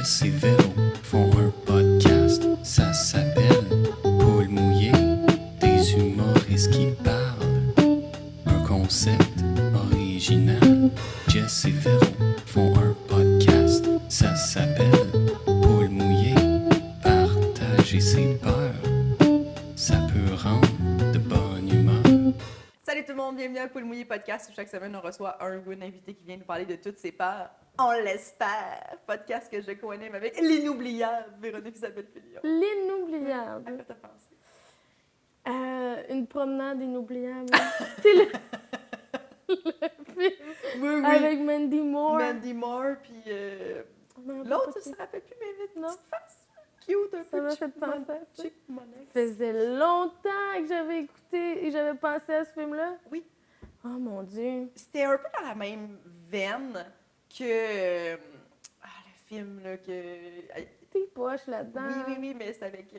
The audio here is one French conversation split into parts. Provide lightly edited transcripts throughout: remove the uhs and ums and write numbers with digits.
Jess et Véro font un podcast, ça s'appelle Paul mouillé, des humoristes qui parlent. Un concept original. Jess et Véro font un podcast, ça s'appelle Paul mouillé, partager ses peurs, ça peut rendre de bonne humeur. Salut tout le monde, bienvenue à Poule Mouillé Podcast où chaque semaine on reçoit un ou une invité qui vient nous parler de toutes ses peurs. On l'espère! Podcast que je co-anime avec l'inoubliable Véronique Isabelle Fillon. L'inoubliable. À quoi t'as pensé? Une promenade inoubliable. C'est le film Oui, avec Mandy Moore. Mandy Moore, puis l'autre, ça ne se rappelle plus, mais vite, Non. petite face cute, un Ça peu m'a chic, fait penser à ça. chic monnaie. Ça faisait longtemps que j'avais écouté et j'avais pensé à ce film-là. Oui. Oh mon Dieu. C'était un peu dans la même veine que le film là, que... T'es poche là-dedans. Oui, mais c'est avec...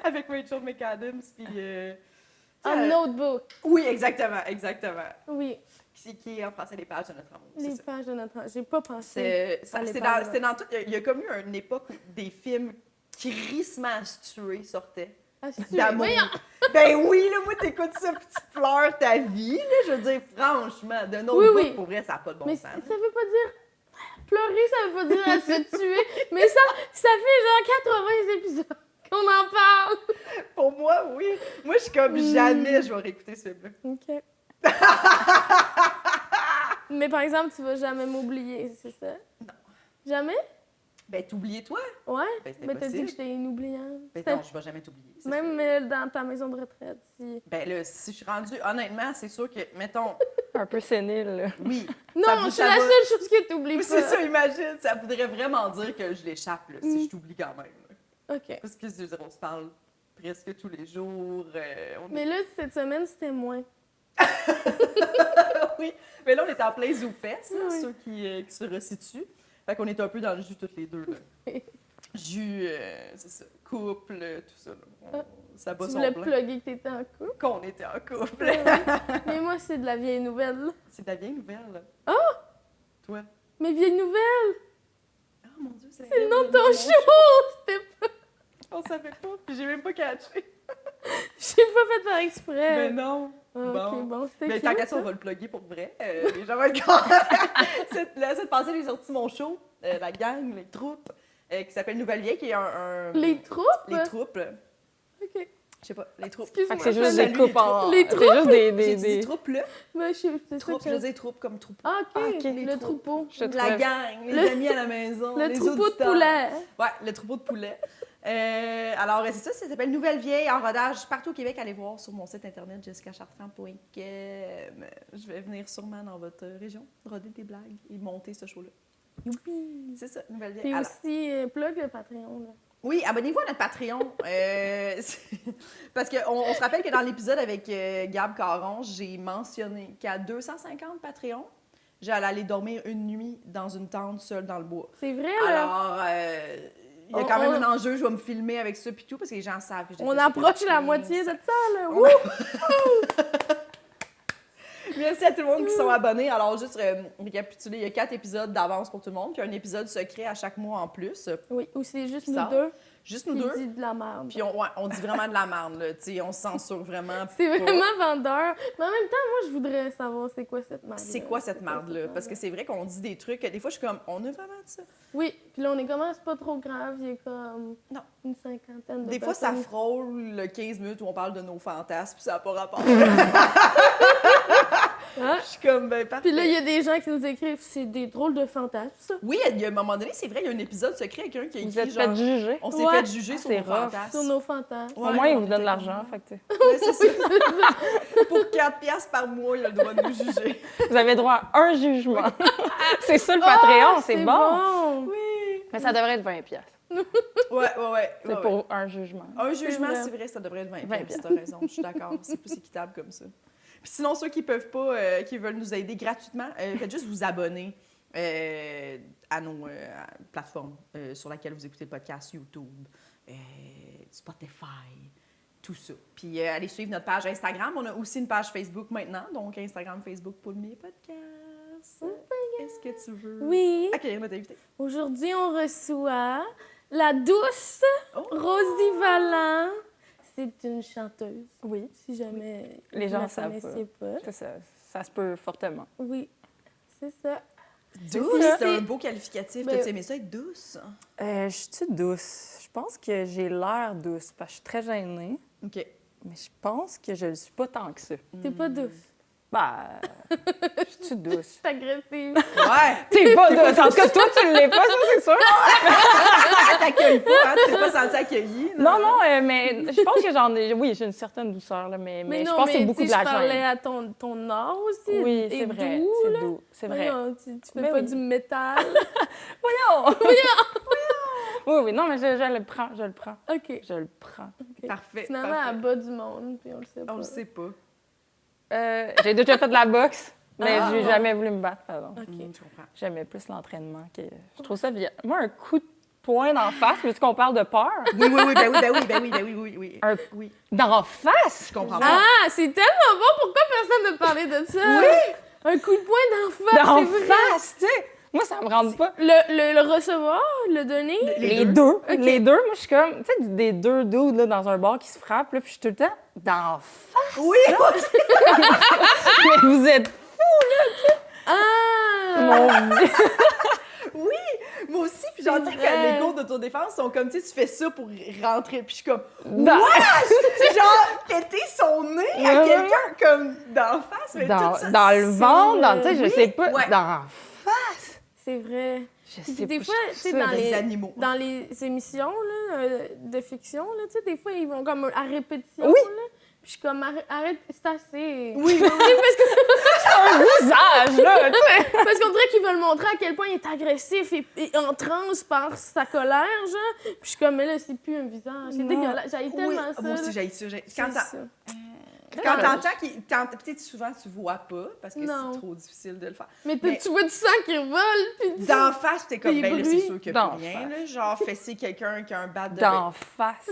avec Rachel McAdams, puis... Un notebook. Oui, exactement. Oui. Qui est en français Les pages de notre amour. Les C'est ça. pages de notre... J'ai pas pensé. C'est dans tout... Il y a comme eu une époque où des films crissement astués sortaient. Ah, c'est D'amour. Voyons. Ben oui, là, moi, t'écoutes ça, puis tu pleures ta vie, là. Je veux dire, franchement, d'un autre Oui, bout, oui. pour vrai, ça n'a pas de bon Mais sens. ça veut pas dire... Pleurer, ça veut pas dire à se tuer. Mais ça fait genre 80 épisodes qu'on en parle. Pour moi, oui. Moi, je suis comme jamais je vais réécouter ce film-là. OK. Mais par exemple, tu vas jamais m'oublier, c'est ça? Non. Jamais? Ben, t'oubliais toi? Ouais? Ben, c'était Mais t'as dit possible. que j'étais inoubliable. Ben C'était- non, je vais jamais t'oublier. c'est Même sûr. dans ta maison de retraite. Si... Ben là, si je suis rendue, honnêtement, c'est sûr que, mettons, Un peu sénile, là. oui. Non, ça c'est la va- seule chose que t'oublies Oui, pas. c'est ça, imagine. Ça voudrait vraiment dire que je l'échappe, là, si je t'oublie quand même. Là. OK. Parce que, je veux dire, on se parle presque tous les jours. Mais là, cette semaine, c'était moins. oui. Mais là, on est en plein ZooFest, là, Oui. ceux qui se resituent. Fait qu'on est un peu dans le jus toutes les deux, là. Jus, c'est ça, couple, tout ça, là. Ça bat Tu son voulais plein. plugger que t'étais en couple. Qu'on était en couple. Mais moi, c'est de la vieille nouvelle. C'est de la vieille nouvelle, là. Ah! Toi? Mais vieille nouvelle, Ah, mon Dieu, c'est c'est le nom de ton mon show! C'était pas... On savait pas, puis j'ai même pas catché. J'ai pas fait par exprès. Mais non. Ah, Bon. OK, bon, c'était Mais cute, tant qu'à ça, ça. on va le plugger pour vrai. Les gens vont être contents. Cette passée, j'ai sorti mon show, la gang, les troupes, qui s'appelle Nouvelle Vieille, qui est un... Les troupes? Les troupes. OK. Je sais pas, les troupes. Excuse-moi. Fait que c'est juste Salut, des coupes en... les C'est juste J'ai des... dit troupes, là. Ben, c'est ça Troupes, que je disais troupes comme troupeau. Ah, OK. OK. Le Les troupeau. Je te La trouvais- gang, les Le- amis à la maison, Le les troupeau de auditeurs. poulet. Ouais, le troupeau de poulet. Alors, c'est ça s'appelle Nouvelle Vieille en rodage partout au Québec. Allez voir sur mon site internet jessicachartrand.com. Je vais venir sûrement dans votre région, roder des blagues et monter ce show-là. Youpi! C'est ça, Nouvelle Vieille. Puis Alors, aussi, plug le Patreon. Là. oui, abonnez-vous à notre Patreon. Parce qu'on se rappelle que dans l'épisode avec Gab Caron, j'ai mentionné qu'à 250 Patreons, j'allais aller dormir une nuit dans une tente seule dans le bois. C'est vrai, là. Alors, il y a quand même un enjeu, je vais me filmer avec ça puis tout, parce que les gens savent que j'ai On fait approche ça. la moitié de ça, là. On Wouh! Merci à tout le monde qui sont abonnés. Alors, juste récapituler, il y a 4 épisodes d'avance pour tout le monde, puis un épisode secret à chaque mois en plus. Oui, ou c'est juste Qui nous sort. deux Juste nous qui deux. dit de la merde. Puis on dit vraiment de la merde, là. Tu sais, on se censure vraiment. C'est pas. vraiment vendeur. Mais en même temps, moi, je voudrais savoir c'est quoi cette merde. C'est quoi cette merde-là? Parce que c'est vrai qu'on dit des trucs, des fois, je suis comme, on a vraiment de ça? Oui, puis là, on est comment? C'est pas trop grave. Il y a comme Non. une cinquantaine de Des fois, ça personnes. frôle le 15 minutes où on parle de nos fantasmes, puis ça n'a pas rapport. Hein? Je suis comme, ben, parfait. Puis là, il y a des gens qui nous écrivent c'est des drôles de fantasmes, ça. Oui, il y a un moment donné, c'est vrai, il y a un épisode secret, quelqu'un qui a Vous écrit êtes genre... fait juger. On s'est Ouais. fait juger Ah, sur c'est nos rough. fantasmes. Sur nos fantasmes. Ouais, Au moins, ils on vous donnent était l'argent, fait que Ouais, c'est ça. Pour 4 piastres par mois, il a le droit de nous juger. vous avez droit à un jugement. c'est ça le Ah, Patreon, c'est bon. Oui. Mais ça devrait être 20 piastres. Ouais. C'est pour un jugement. Un jugement, vrai. c'est vrai, ça devrait être 20 20 piastres. T'as raison, je suis d'accord. C'est plus équitable comme ça. Puis sinon, ceux qui peuvent pas, qui veulent nous aider gratuitement, faites juste vous abonner à nos plateformes sur lesquelles vous écoutez le podcast, YouTube, Spotify, tout ça. Puis allez suivre notre page Instagram. On a aussi une page Facebook maintenant, donc Instagram, Facebook, Poule Mouillé Podcast. podcast. Est-ce que tu veux Oui. accueillir notre invité? Aujourd'hui, on reçoit la douce Rosie Vallant. C'est une chanteuse. Oui. Si jamais Les vous gens la savent connaissiez pas. Ça se peut fortement. Oui, c'est ça. Douce, ça. c'est un beau qualificatif. Ben- T'as-tu aimé ça être douce? Je suis douce. Je pense que j'ai l'air douce parce que je suis très gênée. OK. Mais je pense que je ne le suis pas tant que ça. T'es pas douce. Bah, je suis douce. C'est agressif. Ouais! T'es pas douce. En tout cas, toi, tu l'es pas, ça, c'est sûr. Elle t'accueille pas, hein? Tu t'es pas sentie accueillie? Non, mais je pense que j'en ai... Oui, j'ai une certaine douceur, là, mais je non, pense que c'est mais beaucoup tu de sais, la je parlais gêne. à ton art aussi. Oui, et c'est vrai. doux, C'est là. doux. C'est vrai. Voyons, tu fais Ben pas oui. du métal. Voyons! Oui, non, mais je le prends, je le prends. OK. Je le prends. Parfait. Finalement, parfait. elle bat du monde, puis on le sait pas. On le sait pas. J'ai déjà fait de la boxe, mais Ah! j'ai jamais voulu me battre, pardon. OK. Je comprends. J'aimais plus l'entraînement. Je trouve ça violent. Moi, un coup de poing d'en face, veux-tu qu'on parle de peur? Oui, oui. Oui. D'en face? Je comprends pas. Ah, c'est tellement bon! Pourquoi personne ne parlait de ça? Oui! Un coup de poing d'en face, D'en c'est vrai. face, tu sais! Moi, ça me rentre pas. Le recevoir, le donner? Les deux. Les deux, moi, je suis comme, tu sais, des deux dudes là, dans un bar qui se frappent, là, puis je suis tout le temps d'en face. Oui! Mais vous êtes Ah! mon Dieu. Oui! Moi aussi, puis genre, tu sais, vrai. quand les cours d'autodéfense sont comme, tu sais, tu fais ça pour rentrer, puis je suis comme, Dans- c'est genre, péter son nez à Ouais, quelqu'un comme d'en face, mais tout ça, Dans le c'est- ventre, dans, tu sais, je Oui, sais pas. ouais. D'en face. C'est vrai. Je Puis sais des pas. fois, je tu sais, trouve ça dans des les animaux. Dans les émissions là, de fiction, là, tu sais, des fois, ils vont comme à répétition. Oui. Là, puis je suis comme, arrête, c'est assez. Oui, un visage, là, tu sais. Parce qu'on dirait qu'ils veulent montrer à quel point il est agressif et en transe par sa colère, genre. Puis je suis comme, mais là, c'est plus un visage. C'est Non. dégueulasse. J'haïs oui. tellement ça. Moi aussi, là. j'ai ça. C'est Quand ça. t'entends qu'il... Peut-être souvent, tu vois pas, parce que Non. c'est trop difficile de le faire. Mais, Mais- tu vois du sang qui revole, puis du... D'en face, t'es comme, Des ben là, c'est bruits. sûr qu'il n'y a D'en plus rien, face. là. Genre, fesser quelqu'un qui a un bat de... D'en face.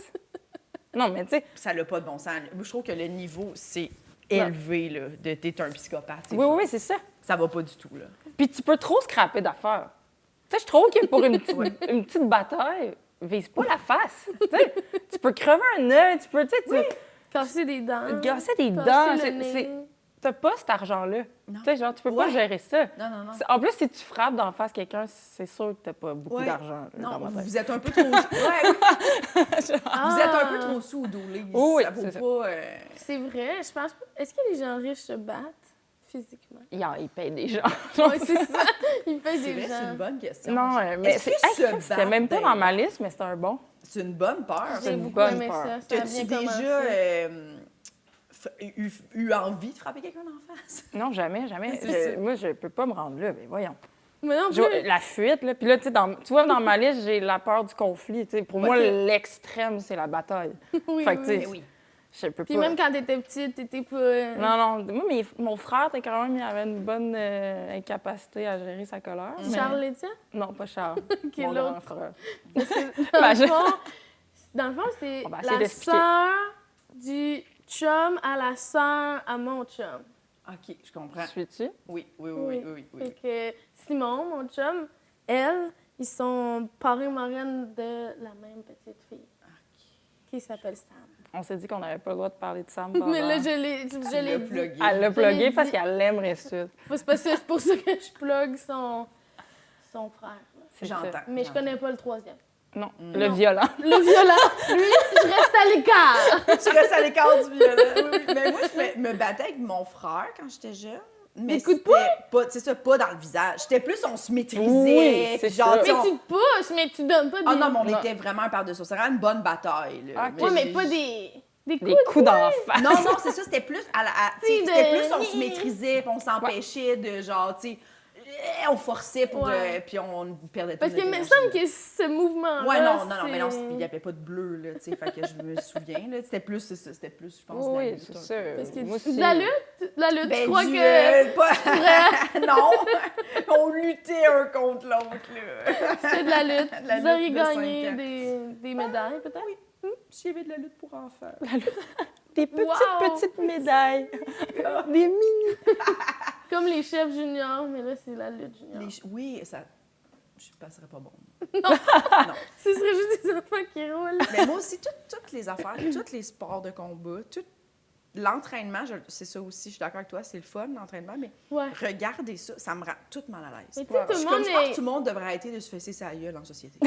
Non, mais tu sais, Ça n'a pas de bon sens. Moi, je trouve que le niveau, c'est élevé, là, de t'es un psychopathe. oui, c'est ça. Ça va pas du tout, là. Puis tu peux trop scraper d'affaires. Tu sais, je trouve que pour une petite bataille, vise pas la face. Tu sais, tu peux crever un œil, tu peux, tu sais, Casser des dents. tu casser des casser dents. le nez. T'as pas cet argent-là. Non. Tu sais, genre, tu peux pas Ouais. gérer ça. Non. En plus, si tu frappes d'en face quelqu'un, c'est sûr que t'as pas beaucoup Ouais. d'argent. là, Non, dans ma tête. vous êtes un peu trop... Ouais, Ah! Vous êtes un peu trop sous au dolé. Oui, ça vaut c'est ça. pas... C'est vrai, je pense pas. Est-ce que les gens riches se battent physiquement? Ils payent des gens. Oui, c'est ça. Ils payent C'est des vrai, c'est une gens. bonne question. Non, mais Est-ce que se c'était battre même pas dans- dans ma liste, mais c'était un bon. C'est une bonne peur. J'ai une beaucoup bonne aimé peur. ça. Ça a T'as-tu bien commencé. déjà eu envie de frapper quelqu'un d'en face? Non, jamais. C'est ça. Moi, je peux pas me rendre là, mais voyons. Mais non plus. La fuite, là. Puis là, tu sais, tu vois, dans ma liste, j'ai la peur du conflit. Tu sais. Pour moi, Ok. l'extrême, c'est la bataille. Oui, Fait que, tu sais, Mais oui. je peux Puis pas. même quand t'étais petite, t'étais pas... Non. Moi, mon frère, t'es quand même, il avait une bonne incapacité à gérer sa colère. mais- Charles Létienne? Non, pas Charles. Qui est Mon l'autre. grand frère. Dans, Ben, le fond, dans le fond, c'est On va essayer la d'expliquer. sœur du chum à la sœur à mon chum. OK, je comprends. Suis-tu? Oui. Fait que Simon, mon chum, elle, ils sont parrain marraine de la même petite fille. Qui s'appelle Sam. On s'est dit qu'on n'avait pas le droit de parler de Sam. Mais là, pendant- je l'ai Elle dit. plugué. Elle l'a l'ai plugué dit. parce qu'elle l'aimerait ça. C'est pour ça que je plug son frère. C'est ça. J'entends. Mais je connais pas le troisième. Non, le violent. Le violent, lui, je reste à l'écart. Tu restes à l'écart du violon. Oui. Mais moi, je me battais avec mon frère quand j'étais jeune. Mais Des coups de c'était pas, c'est ça, pas dans le visage. C'était plus, on se maîtrisait. Oui, c'est puis genre, ça. tu sais, Mais on- tu te pousses, mais tu donnes pas des... Ah non, mais on Non. était vraiment un par-dessus. C'était vraiment une bonne bataille. Là. Ok. Ouais, mais j'ai- pas des coups Des coups d'en face. Non, c'est ça, c'était plus tu sais, de- c'était plus on se maîtrisait, puis on s'empêchait de genre, tu sais, on forçait pour Ouais. puis on perdait Parce toute qu'il me notre semble énergie, que ce mouvement-là, Ouais, non, mais non, c'est- il n'y avait pas de bleu, là, tu sais, fait que je me souviens, là, c'était plus, c'est ça, c'était plus, je pense, de la Oui, lutte, c'est un ça. peu. Parce que Moi de aussi. la lutte, Ben, tu crois du, que pas... non, on luttait un contre l'autre, là. c'est de la lutte. La Vous auriez lutte de 5 gagné ans. des médailles, peut-être? S'il y avait de la lutte pour enfants. Des Wow! petites médailles. Des mini. Comme les chefs juniors, mais là, c'est la lutte junior. Oui, ça... Je passerais pas bon. Ce serait juste des enfants qui roulent. Mais moi aussi, toutes les affaires, tous les sports de combat, tout l'entraînement, c'est ça aussi, je suis d'accord avec toi, c'est le fun, l'entraînement, mais Ouais. regarder ça, ça me rend toute mal à l'aise. Mais tu sais, tout le Je monde pense que est... tout le monde devrait arrêter de se fesser sa gueule en société.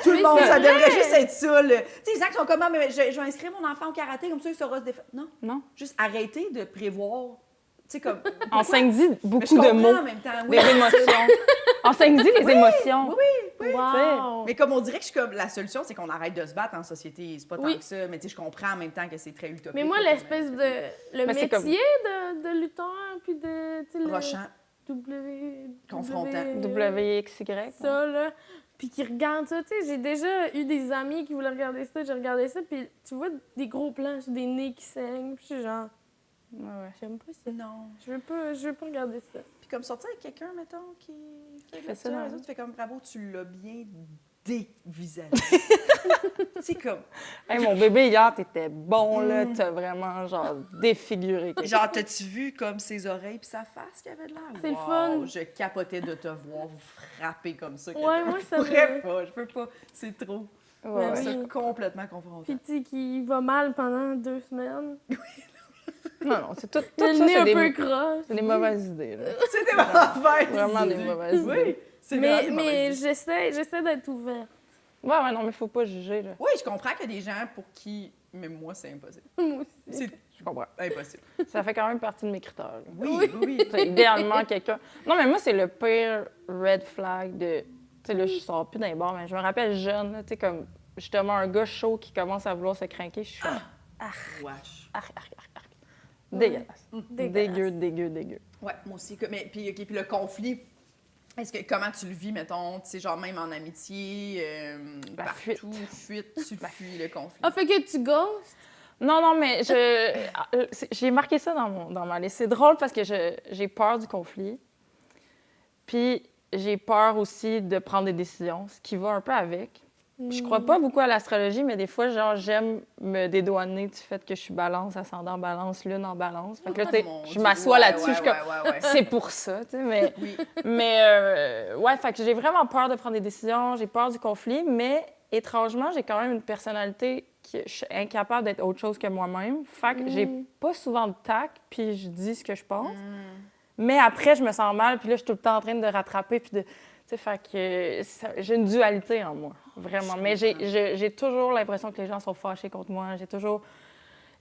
Tout le monde, ça devrait juste être ça. Tu sais, les gens qui sont comme, ah, mais je vais inscrire mon enfant au karaté, comme ça, il saura se défendre. Non, Non. juste arrêter de prévoir, tu sais, comme... Enseigne-y Mais je beaucoup de comprends mots, en même temps, oui. des émotions. Enseigne-y les émotions. Oui. Wow! Mais comme on dirait que je suis comme, la solution, c'est qu'on arrête de se battre en société. C'est pas tant Oui. que ça, mais tu sais, je comprends en même temps que c'est très utopique. Mais moi, là, l'espèce de... Le Mais c'est métier comme- de lutteur, puis de... tu sais, le Rochant, W... confrontant. WXY. Ça, là. Puis qui regardent ça. Tu sais, j'ai déjà eu des amis qui voulaient regarder ça. J'ai regardé ça, puis tu vois des gros plans sur des nez qui saignent. Puis je suis genre, Ouais. j'aime pas ça. Non. Je veux pas regarder ça. Puis comme sortir avec quelqu'un, mettons, qui fait ça dans la vie. tu fais comme, bravo, tu l'as bien dévisagé. C'est comme... Hey, mon bébé, hier, t'étais bon, là. T'as vraiment, genre, défiguré. Genre, t'as-tu vu comme ses oreilles puis sa face qui avait de l'air? C'est le Wow, fun. Je capotais de te voir frapper comme ça. Ouais, moi, ça Je peux pas. C'est trop. Ouais, Mais C'est oui. complètement confrontant. Puis tu sais, qui va mal pendant 2 semaines. Non, c'est tout Le ça, nez c'est un des, peu croche. c'est des mauvaises idées, là. C'était mauvais. Vraiment des mauvaises Oui, idées. c'est vraiment des Mais mauvaises idées. j'essaie d'être ouverte. Ouais, non, mais faut pas juger, là. Oui, je comprends qu'il y a des gens pour qui... Mais moi, c'est impossible. Moi aussi. C'est Je comprends. impossible. Ça fait quand même partie de mes critères, là. Oui. Tu sais, idéalement, quelqu'un... Non, mais moi, c'est le pire red flag de... Tu sais, là, je sors plus d'un bar, mais je me rappelle jeune, là, tu sais, comme, justement, un gars chaud qui commence à vouloir se craquer, je suis comme... Wesh. Arc. Dégueulasse. Dégueulasse. Dégueu. Ouais, moi aussi. Mais puis, OK, puis le conflit, comment tu le vis, mettons, tu sais, genre même en amitié, La partout, fuite, tu fuis le conflit. Ah, fait que tu ghostes? Non, mais j'ai marqué ça dans ma liste. C'est drôle parce que j'ai peur du conflit. Puis j'ai peur aussi de prendre des décisions, ce qui va un peu avec. Puis je crois pas beaucoup à l'astrologie, mais des fois, genre, j'aime me dédouaner du fait que je suis balance, ascendant balance, lune en balance. Fait que là, tu sais, Mon je Dieu. m'assois Ouais, là-dessus, ouais, je suis comme, ouais. c'est pour ça, tu sais, mais... Oui. Ouais, fait que j'ai vraiment peur de prendre des décisions, j'ai peur du conflit, mais étrangement, j'ai quand même une personnalité qui je suis incapable d'être autre chose que moi-même. Fait que j'ai pas souvent de tact, puis je dis ce que je pense. Mais après, je me sens mal, puis là, je suis tout le temps en train de rattraper, puis de... Tu sais, fait que j'ai une dualité en moi, vraiment. Mais j'ai toujours l'impression que les gens sont fâchés contre moi. J'ai toujours...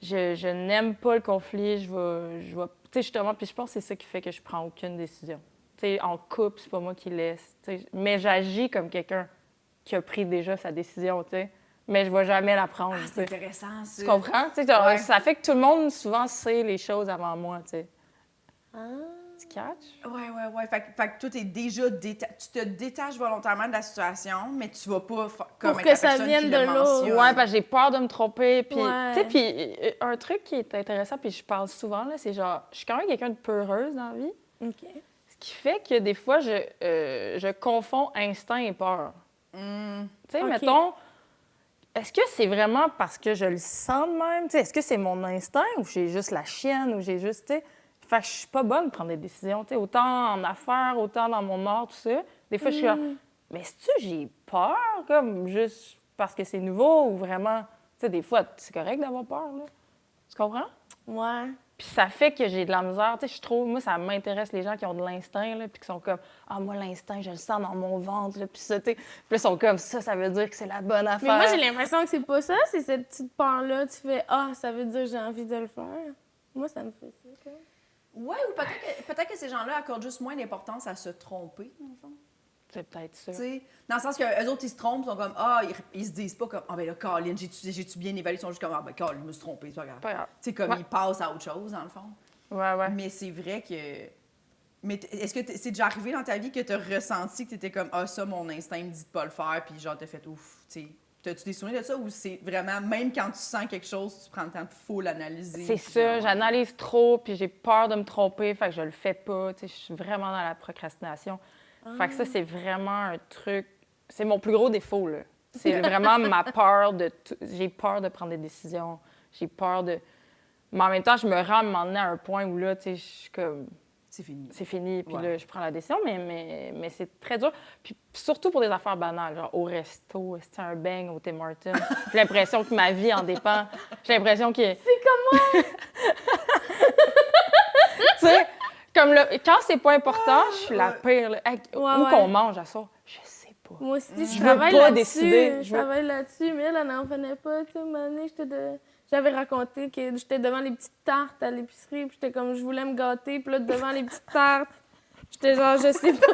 Je n'aime pas le conflit. Je vais tu sais, justement, puis je pense que c'est ça qui fait que je prends aucune décision. Tu sais, en couple, c'est pas moi qui laisse. Tu sais, mais j'agis comme quelqu'un qui a pris déjà sa décision, tu sais. Mais je vais jamais la prendre, tu C'est sais. intéressant, ça. Tu comprends? Tu sais, genre, Ouais. ça fait que tout le monde, souvent, sait les choses avant moi, tu sais. Ah. Tu catches? Ouais. Fait que toi, t'es déjà tu te détaches volontairement de la situation, mais tu vas pas comme Pour être que la ça personne vienne qui de le l'autre. mentionne. Ouais, parce que j'ai peur de me tromper. Puis, Ouais. tu sais, puis un truc qui est intéressant, puis je parle souvent, là, c'est genre, je suis quand même quelqu'un de peureuse dans la vie. OK. Ce qui fait que des fois, je confonds instinct et peur. Tu sais, Ok. mettons, est-ce que c'est vraiment parce que je le sens de même? Tu sais, est-ce que c'est mon instinct ou j'ai juste la chienne ou j'ai juste, tu sais... Fait que je suis pas bonne pour prendre des décisions, tu sais, autant en affaires, autant dans mon art, tout ça. Des fois, je suis là, mais est-ce que j'ai peur, comme, juste parce que c'est nouveau ou vraiment... Tu sais, des fois, c'est correct d'avoir peur, là. Tu comprends? Ouais. Puis ça fait que j'ai de la misère. Tu sais, je trouve, moi, ça m'intéresse les gens qui ont de l'instinct, là, puis qui sont comme, ah, moi, l'instinct, je le sens dans mon ventre, là, puis ça, tu sais. Puis là, ils sont comme, ça veut dire que c'est la bonne affaire. Mais moi, j'ai l'impression que c'est pas ça. C'est cette petite peur-là. Tu fais, ah, ça veut dire que j'ai envie de le faire. Moi, ça me fait ça, quand même. Ouais, ou peut-être que ces gens-là accordent juste moins d'importance à se tromper, dans le fond. C'est peut-être ça. Tu sais, dans le sens qu'eux autres, ils se trompent, ils sont comme, ah, ils se disent pas comme, ah, ben là, Colin, j'ai-tu bien évalué? Ils sont juste comme, ah, ben, Colin, je me suis trompé, c'est pas grave. Pas grave. Tu sais, comme Ouais. ils passent à autre chose, dans le fond. Ouais. Mais c'est vrai que. Mais est-ce que c'est déjà arrivé dans ta vie que tu as ressenti que tu étais comme, ah, ça, mon instinct me dit de pas le faire, puis genre, t'as fait ouf, tu sais. T'as-tu des souvenirs de ça ou c'est vraiment, même quand tu sens quelque chose, tu prends le temps de full l'analyser? C'est puis ça, genre, j'analyse trop, puis j'ai peur de me tromper, fait que je le fais pas. Tu sais, je suis vraiment dans la procrastination. Fait que ça, c'est vraiment un truc... C'est mon plus gros défaut, là. C'est vraiment ma peur de... J'ai peur de prendre des décisions. J'ai peur de... Mais en même temps, je me rends à m'emmener à un point où, là, tu sais, je suis comme... c'est fini. c'est fini, puis Ouais. là, je prends la décision, mais c'est très dur. Puis surtout pour des affaires banales, genre au resto, c'est un bang au Tim Hortons. J'ai l'impression que ma vie en dépend. J'ai l'impression que... C'est comme moi! Tu sais, comme quand c'est pas important, je suis la pire. Là. Hey, où ouais. qu'on mange à ça, je sais pas. Moi aussi, je veux travaille pas là-dessus. décider. Je travaille là-dessus, mais elle n'en venait pas. Tu sais, une année, j'avais raconté que j'étais devant les petites tartes à l'épicerie, puis j'étais comme, je voulais me gâter, puis là, devant les petites tartes, j'étais genre, je sais pas.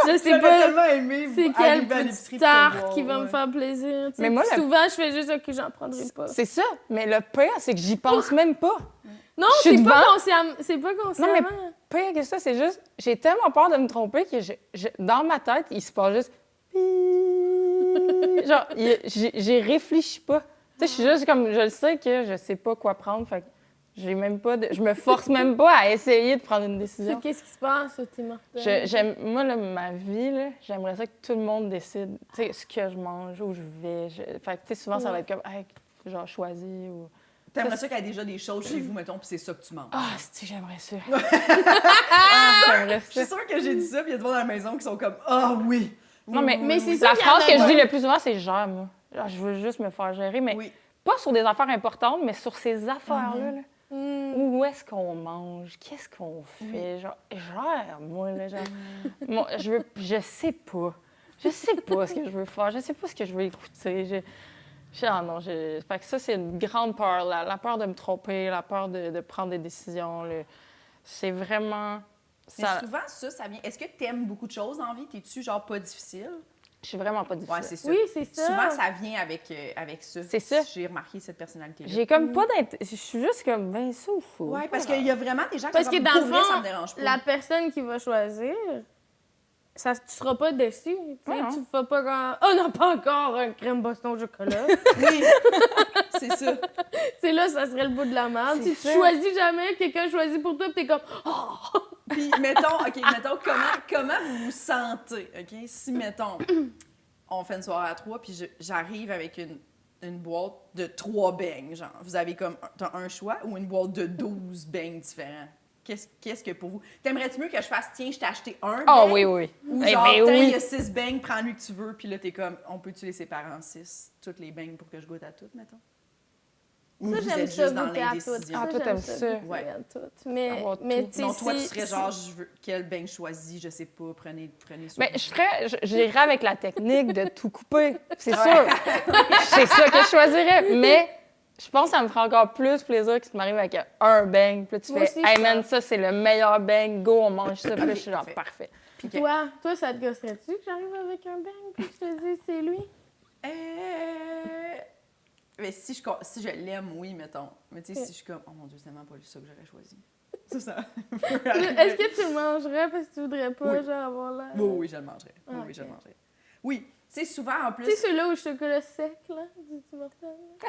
Je sais J'aurais pas. tellement aimé C'est quelle arriver à l'épicerie petite puis te tarte voir, qui va me ouais. faire plaisir. Tu sais. Mais moi, Puis souvent, je fais juste, OK, j'en prendrai pas. C'est ça. Mais le pire, c'est que j'y pense même pas. Non, je suis c'est pas devant. consciemment. C'est pas consciemment. Pire que ça, c'est juste, j'ai tellement peur de me tromper que dans ma tête, il se passe juste... Genre, j'y réfléchis pas. Tu sais, je suis juste comme, je le sais que je sais pas quoi prendre, fait que j'ai même pas je me force même pas à essayer de prendre une décision. Qu'est-ce qui se passe, Tim Hortons? Moi, là, ma vie, là, j'aimerais ça que tout le monde décide, tu sais, ce que je mange, où je vais. Fait que, tu sais, souvent, ça va être comme, hey, genre, choisi ou... T'aimerais ça qu'il y ait déjà des choses chez vous, mettons, puis c'est ça que tu manges. Ah, j'aimerais ça. J'aimerais Je suis ça. sûre que j'ai dit ça, puis il y a des gens dans la maison qui sont comme « Ah oui! » Non, mais c'est la ça, phrase il y que en a je dis le plus souvent, c'est « gère, moi ». Genre, je veux juste me faire gérer, mais Oui. pas sur des affaires importantes, mais sur ces affaires-là. Là. Mm. Où est-ce qu'on mange? Qu'est-ce qu'on fait? Genre, gère, moi, là, genre. Moi, je sais pas. Je sais pas ce que je veux faire. Je sais pas ce que je veux écouter. Fait que ça, c'est une grande peur. La peur de me tromper, la peur de prendre des décisions. C'est vraiment... Mais Ça, souvent, ça vient... Est-ce que t'aimes beaucoup de choses dans la vie? T'es-tu, genre, pas difficile? je suis vraiment pas difficile. Ouais, c'est ça. Oui, c'est ça. Souvent, ça vient avec ça. C'est ça. J'ai remarqué cette personnalité-là. J'ai comme pas d'intérêt. Je suis juste comme, ben, ça ou fou. Ouais, parce qu'il y a vraiment des gens qui Parce sont que comme, dans pour le vrai, ça fond, me dérange pas. la personne qui va choisir, tu seras pas déçu. Tu Ouais, non. vas pas comme, oh non, pas encore un crème Boston au chocolat. Oui, c'est ça. C'est là, ça serait le bout de la merde. C'est Si tu ça. choisis jamais, quelqu'un choisit pour toi, puis t'es comme, oh! Puis, mettons, comment vous vous sentez, OK? Si, mettons, on fait une soirée à 3, puis j'arrive avec une boîte de 3 beignes, genre, vous avez comme, t'as un choix, ou une boîte de 12 beignes différents? Qu'est-ce que pour vous? T'aimerais-tu mieux que je fasse, tiens, je t'ai acheté un Ah beigne? oui, oui. Ou Eh genre, ben tiens, il oui. y a 6 beignes, prends lui que tu veux, puis là, t'es comme, on peut-tu les séparer en 6, toutes les beignes pour que je goûte à toutes, mettons? Ou Ça, vous j'aime êtes ça juste dans goûter à toutes. l'indécision? Ah, toi, j'aime t'aimes ça. goûter Ouais. à toutes. Mais Avoir tu tout. sais, Non, toi, tu si- serais genre, je veux quel beigne choisi, je sais pas, prenez sur Mais vous. j'irais avec la technique de tout couper, c'est sûr. C'est ça que je choisirais. Mais je pense que ça me ferait encore plus plaisir que tu m'arrives avec un beigne. Puis là, tu Moi fais, aussi, hey je man, pense. ça, c'est le meilleur beigne. Go, on mange ça. Puis là, je suis genre, parfait. parfait. Puis Ok. toi, ça te gosserait-tu que j'arrive avec un beigne puis que je te dis c'est lui? Mais si je l'aime, oui, mettons. Mais tu sais, si je suis comme, oh mon Dieu, c'est tellement pas ça que j'aurais choisi. Ça. Est-ce que tu le mangerais parce que tu voudrais pas Oui. genre avoir l'air? Oui, je le mangerais. Ah, Oui, je le ok. mangerais. Oui, tu sais, souvent en plus. Tu sais, ceux-là au chocolat sec, là, du Tim Hortons, là?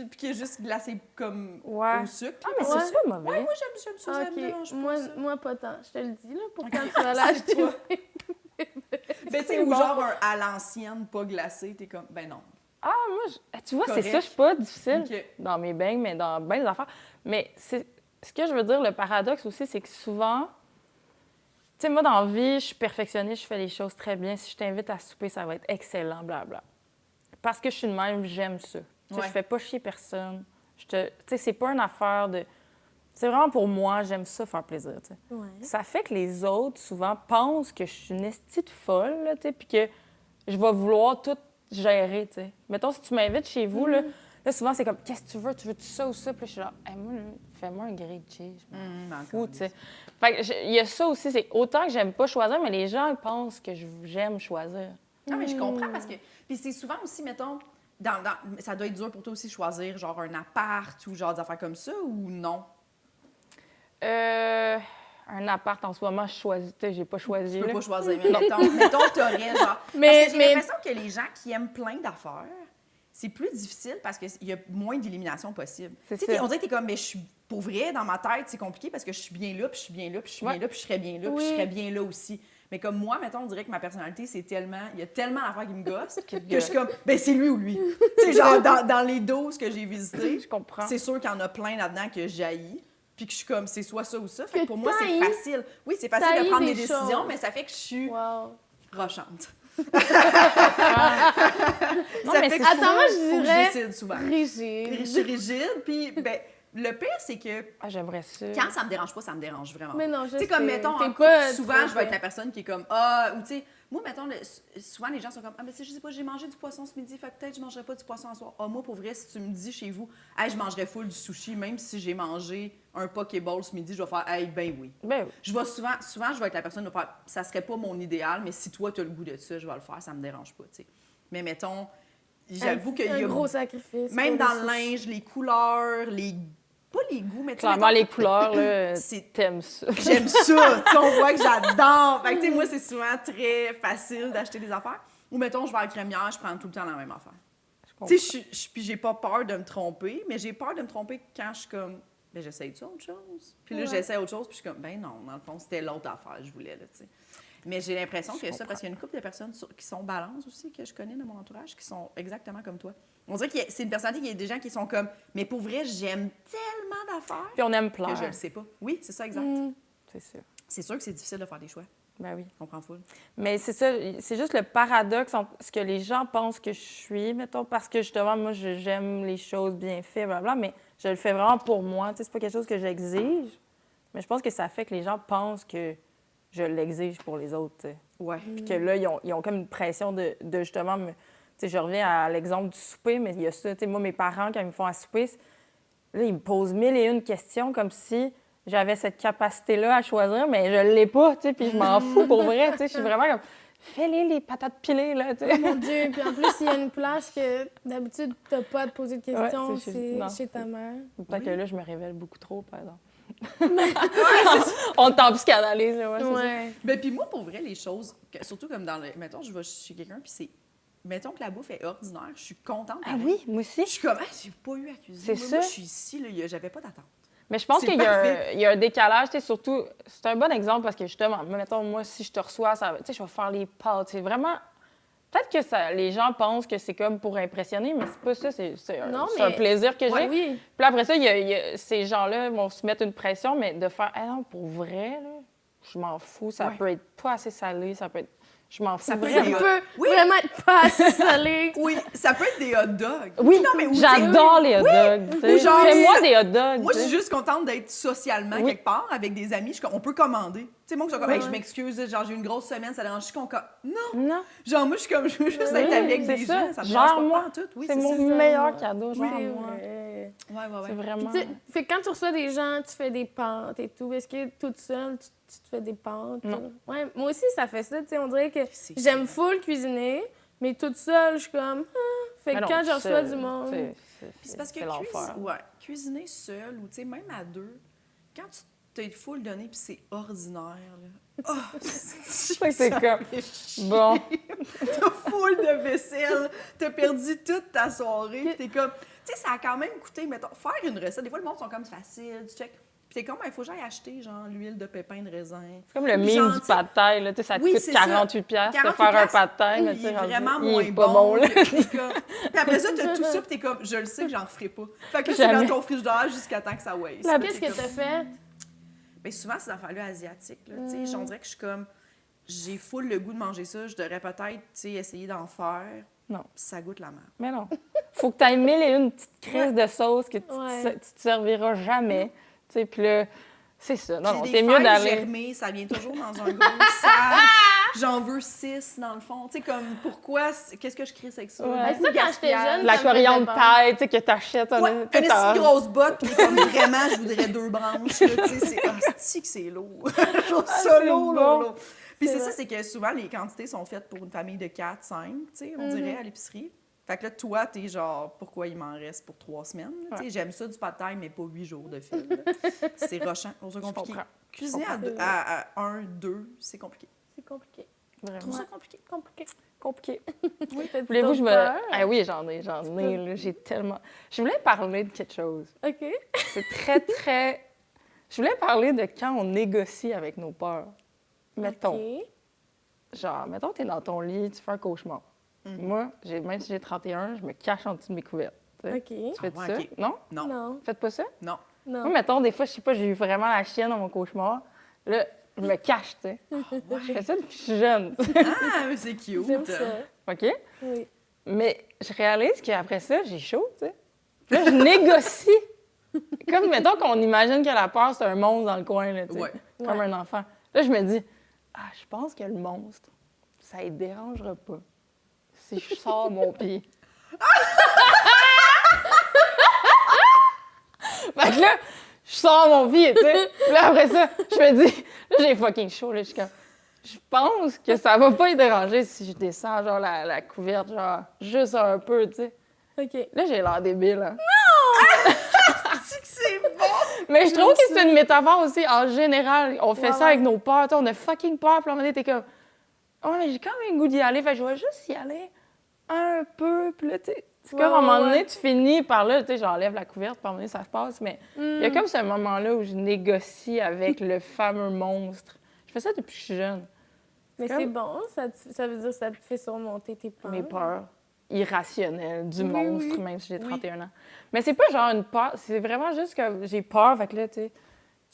Puis qui est juste glacé comme Ouais. au sucre. Ah, mais Ouais. c'est pas mauvais. Ouais, moi, j'aime ça, ça me Ok, dérange pas. moi, ça. moi, pas tant. Je te le dis, là, pour Ok. quand tu vas C'est l'acheter. toi. Mais tu sais, ou bon. genre un à l'ancienne, pas glacé, t'es comme, ben non. Ah, moi, tu vois, c'est Correct. ça, je suis pas difficile Ok. dans mes beignes, mais dans bien des affaires. Mais ce que je veux dire, le paradoxe aussi, c'est que souvent, tu sais, moi, dans la vie, je suis perfectionniste, je fais les choses très bien. Si je t'invite à souper, ça va être excellent, blabla. Parce que je suis de même, j'aime ça. Tu sais, Ouais. je fais pas chier personne. Tu sais, c'est pas une affaire de... C'est vraiment pour moi, j'aime ça faire plaisir, tu sais. Ouais. Ça fait que les autres, souvent, pensent que je suis une estie de folle, là, tu sais, puis que je vais vouloir tout gérer, tu sais. Mettons, si tu m'invites chez vous, là, souvent, c'est comme, qu'est-ce que tu veux? Tu veux-tu ça ou ça? Puis là, je suis genre, hey, moi, là, fais-moi un grilled cheese. Je m'en fous, tu sais. Fait que il y a ça aussi, c'est autant que j'aime pas choisir, mais les gens pensent que j'aime choisir. Ah, mais je comprends parce que. Puis c'est souvent aussi, mettons, ça doit être dur pour toi aussi de choisir genre un appart ou genre des affaires comme ça ou non? Un appart, en ce moment, je choisis, tu sais, j'ai pas choisi. Tu peux là. pas choisir. Mais mettons t'aurais genre. Mais- Parce que j'ai l'impression que les gens qui aiment plein d'affaires, c'est plus difficile parce qu'il y a moins d'élimination possible. C'est Tu sais, ça. on dirait que t'es comme, mais je suis. Pour vrai, dans ma tête, c'est compliqué parce que je suis bien là, puis je suis bien là, puis je suis bien Ouais. là, puis je serais bien là, puis Oui. je serais bien là aussi. Mais comme moi, mettons, on dirait que ma personnalité, c'est tellement. Il y a tellement d'affaires qui me gossent que je suis comme, ben c'est lui ou lui. Tu sais, genre, dans les 12 que j'ai visités, Je comprends. c'est sûr qu'il y en a plein là-dedans que j'haïs. puis que je suis comme, c'est soit ça ou ça. Fait que pour moi, c'est t'haïs. facile. Oui, c'est facile de T'haïs prendre des des décisions, choses. mais ça fait que je suis Wow. rochante. Non, Ça mais fait que c'est- Attends, moi, je faut que dirais je décide souvent. rigide. Je suis rigide, puis ben, le pire, c'est que Ah, j'aimerais ça. quand ça me dérange pas, ça me dérange vraiment. Mais non, je Tu sais, sais. comme, mettons, T'es en couple, pas souvent, trop je vais être fait. la personne qui est comme, ah, ou tu sais, moi, mettons, souvent, les gens sont comme, ah, mais je sais pas, j'ai mangé du poisson ce midi, fait que peut-être je mangerai pas du poisson ce soir. Ah, moi, pour vrai, si tu me dis chez vous, hey, je mangerais full du sushi, même si j'ai mangé un Pokéball ce midi, je vais faire, hey, ben oui. Ben oui. Je vais souvent, je vais être la personne qui va faire, ça serait pas mon idéal, mais si toi, tu as le goût de ça, je vais le faire, ça me dérange pas, tu sais. Mais mettons, j'avoue qu'il y a. Un gros sacrifice. Même pour dans le le sushi. linge, les couleurs, pas les goûts, mais tu sais, Clairement, mettons, les couleurs, là, c'est- t'aimes ça. j'aime ça. Tu sais, on voit que j'adore. Fait que, tu sais, moi, c'est souvent très facile d'acheter des affaires. Ou, mettons, je vais à la crémière, je prends tout le temps la même affaire. Tu sais, puis j'ai pas peur de me tromper, mais j'ai peur de me tromper quand je suis comme, ben, j'essaye-tu autre chose? Puis là, Ouais. j'essaie autre chose, puis je suis comme, ben non, dans le fond, c'était l'autre affaire que je voulais, là, tu sais. Mais j'ai l'impression que ça, parce qu'il y a une couple de personnes qui sont balance aussi, que je connais dans mon entourage, qui sont exactement comme toi. On dirait que c'est une personnalité, qu'il y a des gens qui sont comme, mais pour vrai, j'aime tellement d'affaires Puis on aime que plaire. je le sais pas. Oui, c'est ça, exact. C'est sûr. C'est sûr que c'est difficile de faire des choix. Ben oui. Je comprends full. Mais c'est ça, c'est juste le paradoxe entre ce que les gens pensent que je suis, mettons, parce que justement, moi, j'aime les choses bien faites, blablabla, mais je le fais vraiment pour moi. Tu sais, c'est pas quelque chose que j'exige, mais je pense que ça fait que les gens pensent que je l'exige pour les autres, tu sais. Ouais. Puis que là, ils ont comme une pression de justement me... Tu sais, je reviens à l'exemple du souper, mais il y a ça, tu sais, moi, mes parents, quand ils me font à souper, là, ils me posent 1001 questions comme si j'avais cette capacité-là à choisir, mais je l'ai pas, tu sais, puis je m'en fous pour vrai, tu sais. Je suis vraiment comme, fais-les patates pilées, là, tu sais. Mon Dieu, puis en plus, il y a une place que d'habitude, t'as pas à te poser de questions, Ouais, non. c'est chez ta mère. Peut-être que là, je me révèle beaucoup trop, par exemple. On t'en psychanalyse, là, ouais, c'est ça. Ouais. Ben, puis moi, pour vrai, les choses, surtout comme dans le. Mettons, je vais chez quelqu'un, puis c'est. Mettons que la bouffe est ordinaire, je suis contente. Ah pareil. oui, moi aussi. Je suis comme, j'ai pas eu à cuisiner. C'est Moi, ça. je suis ici, là, j'avais pas d'attente. Mais je pense C'est qu'il y, parfait. il y a un décalage, tu sais, surtout, c'est un bon exemple parce que justement, mettons, moi, si je te reçois, tu sais, je vais faire les pâtes. C'est vraiment. Peut-être que ça, les gens pensent que c'est comme pour impressionner, mais c'est pas ça, c'est Non, un mais- plaisir que j'ai. Ouais, oui. Puis après ça, ces gens-là vont se mettre une pression, mais de faire, ah non, pour vrai, là, je m'en fous, ça Ouais. peut être pas assez salé, ça peut être. Je m'en fous Ça peut être Ça vraiment. des peut Oui. vraiment être pas assez salé. Oui, ça peut être des hot dogs. Oui, Non, mais oui, j'adore les hot dogs. tu sais. Ou genre, Fais-moi des hot dogs. Moi, tu je sais. suis juste contente d'être socialement Oui. quelque part avec des amis. On peut commander. Tu sais, moi, je suis comme, Ouais. hey, je m'excuse, genre, j'ai eu une grosse semaine, ça dérange qu'on. Non! Non, Genre, moi, je suis comme, je veux juste être Oui, avec c'est des ça. gens. Ça me Genre dérange pas moi. pantoute. Oui, c'est ça. mon meilleur cadeau, genre C'est moi. vrai. Ouais, ouais, C'est ouais. vraiment. Tu sais, fait que quand tu reçois des gens, tu fais des pentes et tout. Est-ce que toute seule, tu te fais des pentes? Non. Ouais, moi aussi, ça fait ça. Tu sais, on dirait que C'est j'aime full cuisiner, mais toute seule, je suis comme... Ah. Fait que Mais non, quand je reçois seul, du monde... Puis c'est parce que l'enfer. cuisiner seul ou, tu sais, même à deux, quand tu t'es full donné puis c'est ordinaire, là. Oh, C'est comme, bon, T'as full de vaisselle, t'as perdu toute ta soirée, puis t'es comme... Tu sais, ça a quand même coûté, mettons, faire une recette. Des fois, le monde sont comme facile, tu check. Puis t'es comme, il faut que j'aille acheter, genre, l'huile de pépins de raisin. c'est comme le Puis mime genre, du tu sais, pad thai, là, tu sais, ça te Oui, coûte c'est ça. 48 piastres de 48 faire un piastres, pad thai, mais tu il sais, est rendu- vraiment il moins est pas bon, là. Puis t'es comme- puis après ça, t'as tout ça, puis t'es comme, je le sais que j'en referai pas. Fait que là, c'est Jamais. dans ton frigidaire jusqu'à temps que ça waste. La Puis qu'est-ce t'es que comme- t'as fait? Ben, souvent, ces affaires-là asiatiques, là, tu sais, j'en dirais que je suis comme, j'ai full le goût de manger ça, je devrais peut-être, tu sais, essayer d'en faire. Non. Puis ça goûte la merde. Mais non. Faut que tu aies 1001 petite crise de sauce que tu Ouais. tu te serviras jamais. Tu sais, puis là, c'est ça. Non, non, J'ai t'es des mieux fèves d'aller. germées, ça vient toujours dans un gros sac. J'en veux 6, dans le fond. Tu sais, comme, pourquoi, qu'est-ce que je crisse avec ça? Ouais. Ben, ça, quand j'étais jeune, De la ça me coriandre faisait peur. taille, tu sais, que t'achètes. Ouais, tu sais, une t'as- si grosse botte, puis comme vraiment, je voudrais 2 branches. Là, tu sais, c'est que c'est lourd. Je trouve ça c'est lourd, bon. lourd, lourd. Puis C'est c'est ça, vrai. c'est que souvent, les quantités sont faites pour une famille de 4, 5, tu sais, on dirait, à l'épicerie. Fait que là, toi, t'es genre, pourquoi il m'en reste pour 3 semaines? là? Tu sais, j'aime ça du pad thai, mais pas 8 jours de fil. là. C'est rochant, c'est compliqué. comprends. Cuisiner Je comprends. à 1, 2, c'est compliqué. C'est compliqué. Je trouve Vraiment ça compliqué. Compliqué. compliqué. T'as-tu Voulez-vous que je me. d'autres peurs? Ah oui, j'en ai, là. J'ai tellement. Je voulais parler de quelque chose. OK. C'est très, très. Je voulais parler de quand on négocie avec nos peurs. Mettons. OK. Genre, mettons, t'es dans ton lit, tu fais un cauchemar. Moi, même si j'ai 31, je me cache en dessous de mes couvertes. tu sais. OK. Tu fais Ah ouais, ça? ok. Non? Non, Non. Faites pas ça? non. Non. Moi, mettons, des fois, je sais pas, j'ai eu vraiment la chienne dans mon cauchemar. Là, je me cache, tu sais. Je fais ça depuis que je suis jeune. Ah, mais c'est cute. J'aime ça. OK? Oui. Mais je réalise qu'après ça, j'ai chaud, tu sais. Puis là, je négocie. Comme, mettons qu'on imagine que la peur, c'est un monstre dans le coin, là, tu sais. Ouais. Comme un enfant. Là, je me dis, je pense que le monstre, ça ne dérangera pas si je sors mon pied. Fait que là, je sors mon pied, tu sais. Là, après ça, je me dis, là, j'ai fucking chaud, là. Je suis comme, je pense que ça va pas y déranger si je descends, genre, la couverte, genre, juste un peu, tu sais. OK. Là, j'ai l'air débile, hein. C'est bon! Mais je trouve que c'est une métaphore aussi, en général. On fait Ouais, ça ouais. avec nos peurs, tu sais, on a fucking peur, puis à un moment donné, t'es comme, oh, mais j'ai quand même le goût d'y aller, fait que je vais juste y aller un peu, puis là, tu sais. C'est comme, à un moment donné, tu finis par là, tu sais, j'enlève la couverte, puis à un moment donné, ça se passe, mais il y a comme ce moment-là où je négocie avec le fameux monstre. Je fais ça depuis que je suis jeune. Mais Comme- c'est bon, ça veut dire que ça te fait surmonter tes peurs. Mes peurs irrationnelles du Oui, monstre, oui. même si j'ai Oui. 31 ans. Mais c'est pas genre une peur, c'est vraiment juste que j'ai peur, fait que là, tu sais,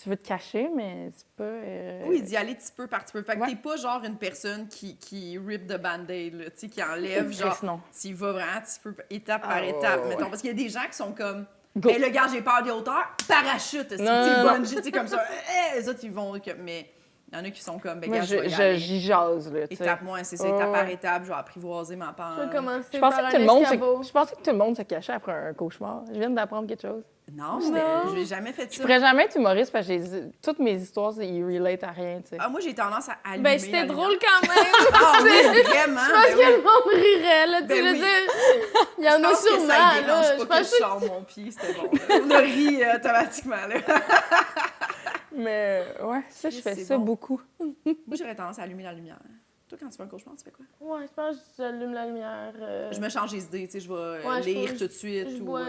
tu veux te cacher, mais c'est pas... Oui, d'y aller petit peu par petit peu. Fait que Ouais. t'es pas genre une personne qui rip the band-aid, là, tu sais, qui enlève, Chris, genre, non. tu y vas vraiment petit peu, étape par Ah, étape, ouais, mettons. ouais. Parce qu'il y a des gens qui sont comme, Go. ben le gars, j'ai peur des hauteurs, parachute, tu sais, Non, non, bungee, tu sais, comme ça, les autres, ils vont, mais il y en a qui sont comme, ben Moi, gars, je vais y aller. j'y jase, là, tu sais. Étape, moi, c'est ça, Ouais, étape par ouais. étape, je vais apprivoiser ma peur. Je vais commencer Je pensais, par que tout un le monde escabeau. je pensais que tout le monde se cachait après un cauchemar. Je viens d'apprendre quelque chose. Non, Non. je n'ai jamais fait Je ça. pourrais jamais être humoriste parce que toutes mes histoires, ils relate à rien, tu sais. Ah, moi, j'ai tendance à allumer Ben, c'était la drôle lumière. quand même. Ah oui, vraiment! Je pense ben que oui. le monde rirait, là, tu Ben sais, je veux oui. dire. Il y en Je a pense que sûrement, ça ne là. dérange Je pas que pense je sors mon pied, c'était bon. Là. On a ri automatiquement. Là. Mais ouais, ça, je fais C'est ça bon. beaucoup. Moi, j'aurais tendance à allumer la lumière. Toi, quand tu fais un cauchemar, tu fais quoi? Ouais, je pense que j'allume la lumière. Je me change les idées, tu sais, je vais Ouais, je lire pense- tout de suite. Je ou, bois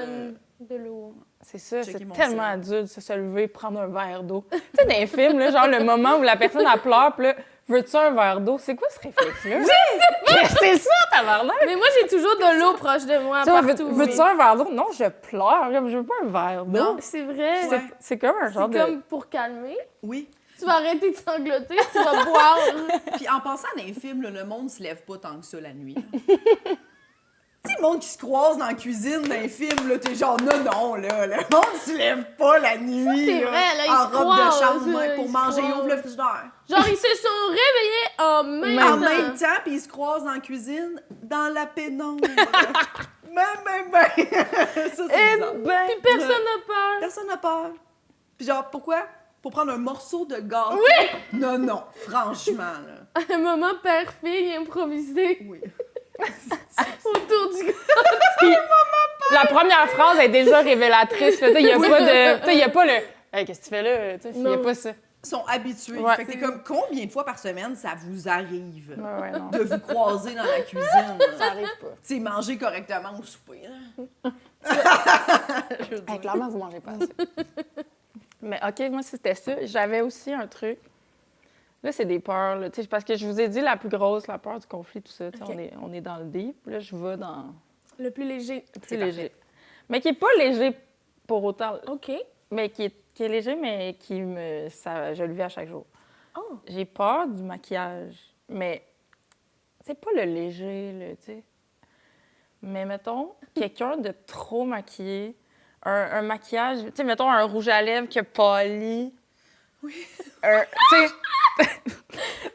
de l'eau. C'est ça, Checker c'est mon tellement sel. adulte, ça, se lever, prendre un verre d'eau. Tu sais, dans les films, là, genre le moment où la personne elle pleure, puis là, veux-tu un verre d'eau? C'est quoi ce réflexe-là? C'est ça, tabarnak! Mais moi, j'ai toujours de l'eau proche de moi, Tu vois, partout. veux-tu un verre d'eau? Non, je pleure, comme je veux pas un verre d'eau. Non. C'est vrai. Ouais. C'est comme un genre C'est de... comme pour calmer. Oui. Tu vas arrêter de sangloter, tu vas boire. Puis en passant dans les films, là, le monde se lève pas tant que ça la nuit. Tu sais, le monde qui se croise dans la cuisine dans les films, là, t'es genre, non, là, le monde se lève pas la nuit. c'est là, vrai, là, ils en se robe croisent, de chambre, là, ouais, ils pour se manger, croisent. ouvre le frigidaire. Genre, ils se sont réveillés en même En temps. même temps, puis ils se croisent dans la cuisine, dans la pénombre. ben. Ça, c'est bizarre. Puis personne n'a peur. Personne n'a peur. Puis genre, pourquoi? Pour prendre un morceau de gâteau? Oui! Non, franchement, là. Un moment père-fille improvisé Oui. autour du... La première phrase est déjà révélatrice. Il n'y a pas de... Tu sais, il y a pas le... Hey, qu'est-ce que tu fais là? Il n'y a Non. pas ça. Ils sont habitués. Ouais. Fait que t'es comme, combien de fois par semaine ça vous arrive Ouais, non. de vous croiser dans la cuisine? Ça arrive pas. Tu sais, manger correctement au souper. Hein? Hey, clairement, vous mangez pas assez. Mais OK, moi, c'était ça. J'avais aussi un truc. Là, c'est des peurs. Là, tu sais, parce que je vous ai dit, la plus grosse, la peur du conflit, tout ça. Tu sais, OK. on est dans le deep. Là, je vais dans Le plus léger. le plus C'est léger. Mais qui n'est pas léger pour autant. OK. Mais qui est léger, mais qui me... Ça, je le vis à chaque jour. Oh. J'ai peur du maquillage. Mais c'est pas le léger, là, tu sais. Mais mettons, quelqu'un de trop maquillé, un maquillage, tu sais, mettons un rouge à lèvres qui a pâli. Oui. Tu sais,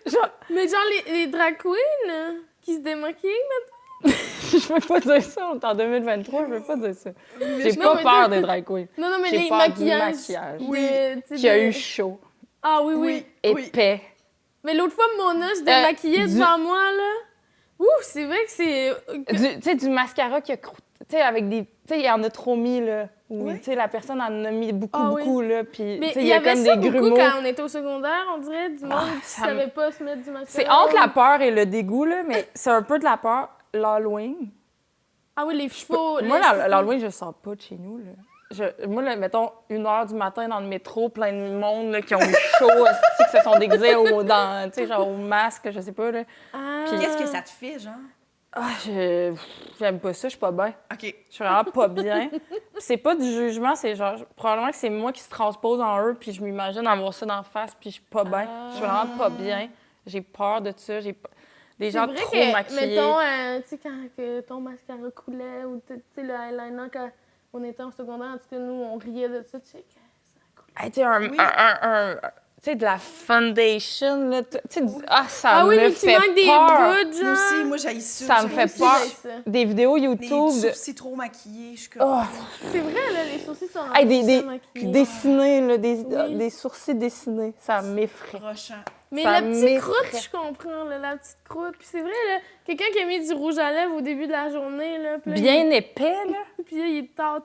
genre, Mais genre, les drag queens qui se démaquillent, je veux pas dire ça, on est en 2023, je veux pas dire ça. J'ai Non, pas mais peur tu- des drag queens. non, mais J'ai les peur du maquillages. maquillage. de- tu sais, Qui a de- eu chaud, Ah oui, oui. Oui. épais. Mais l'autre fois, Mona se démaquillait du- devant moi, là. Ouh, c'est vrai que c'est... Tu sais, du mascara qui a croûté, tu sais, avec des... Tu sais, il y en a trop mis, là. Ou, Oui. tu sais, la personne en a mis beaucoup, Ah oui. beaucoup, là. Puis, Mais tu sais, il il y y a avait comme ça des beaucoup grumeaux. quand on était au secondaire, on dirait, du monde qui ça me- savait pas se mettre du mascara. C'est entre la peur et le dégoût, là, mais c'est un peu de la peur. L'Halloween. Ah oui, les chevaux. Moi, les- l'Halloween, je le sors pas de chez nous, là. Moi, là, mettons, 1h du matin dans le métro, plein de monde là, qui ont eu chaud, hostie, qui se sont déguisés dans, tu sais, genre au masque, je sais pas, là. Ah. Puis qu'est-ce que ça te fait, genre? J'aime pas ça, je suis pas bien. OK. Je suis vraiment pas bien. Puis c'est pas du jugement, c'est genre, probablement que c'est moi qui se transpose en eux, puis je m'imagine avoir ça d'en face, puis je suis pas bien. Je suis vraiment pas bien. J'ai peur de ça. Des gens trop maquillés. Mettons, tu sais, quand que ton mascara coulait, ou tu sais, le eyeliner, quand on était en secondaire, en tout cas, nous, on riait de ça, tu sais, que ça coulait. Hey, tu sais, tu sais, de la foundation, là, tu sais, ça oui, me mais tu fait manques des peur. bouts, genre. Moi aussi, moi, j'haïs ça. Ça me fait aussi, peur. j'haïs ça. Des vidéos Les YouTube de... sourcils trop maquillés, je suis comme... Oh, C'est vrai, là, les sourcils sont hey, maquillés. dessinés, là, Oui. des sourcils dessinés, ça m'effraie. Rochant. Mais Ça la petite m'effraie. croûte, je comprends, là, la petite croûte. Puis c'est vrai, là, quelqu'un qui a mis du rouge à lèvres au début de la journée, là, puis là, Bien épais, là. puis là, il est tard.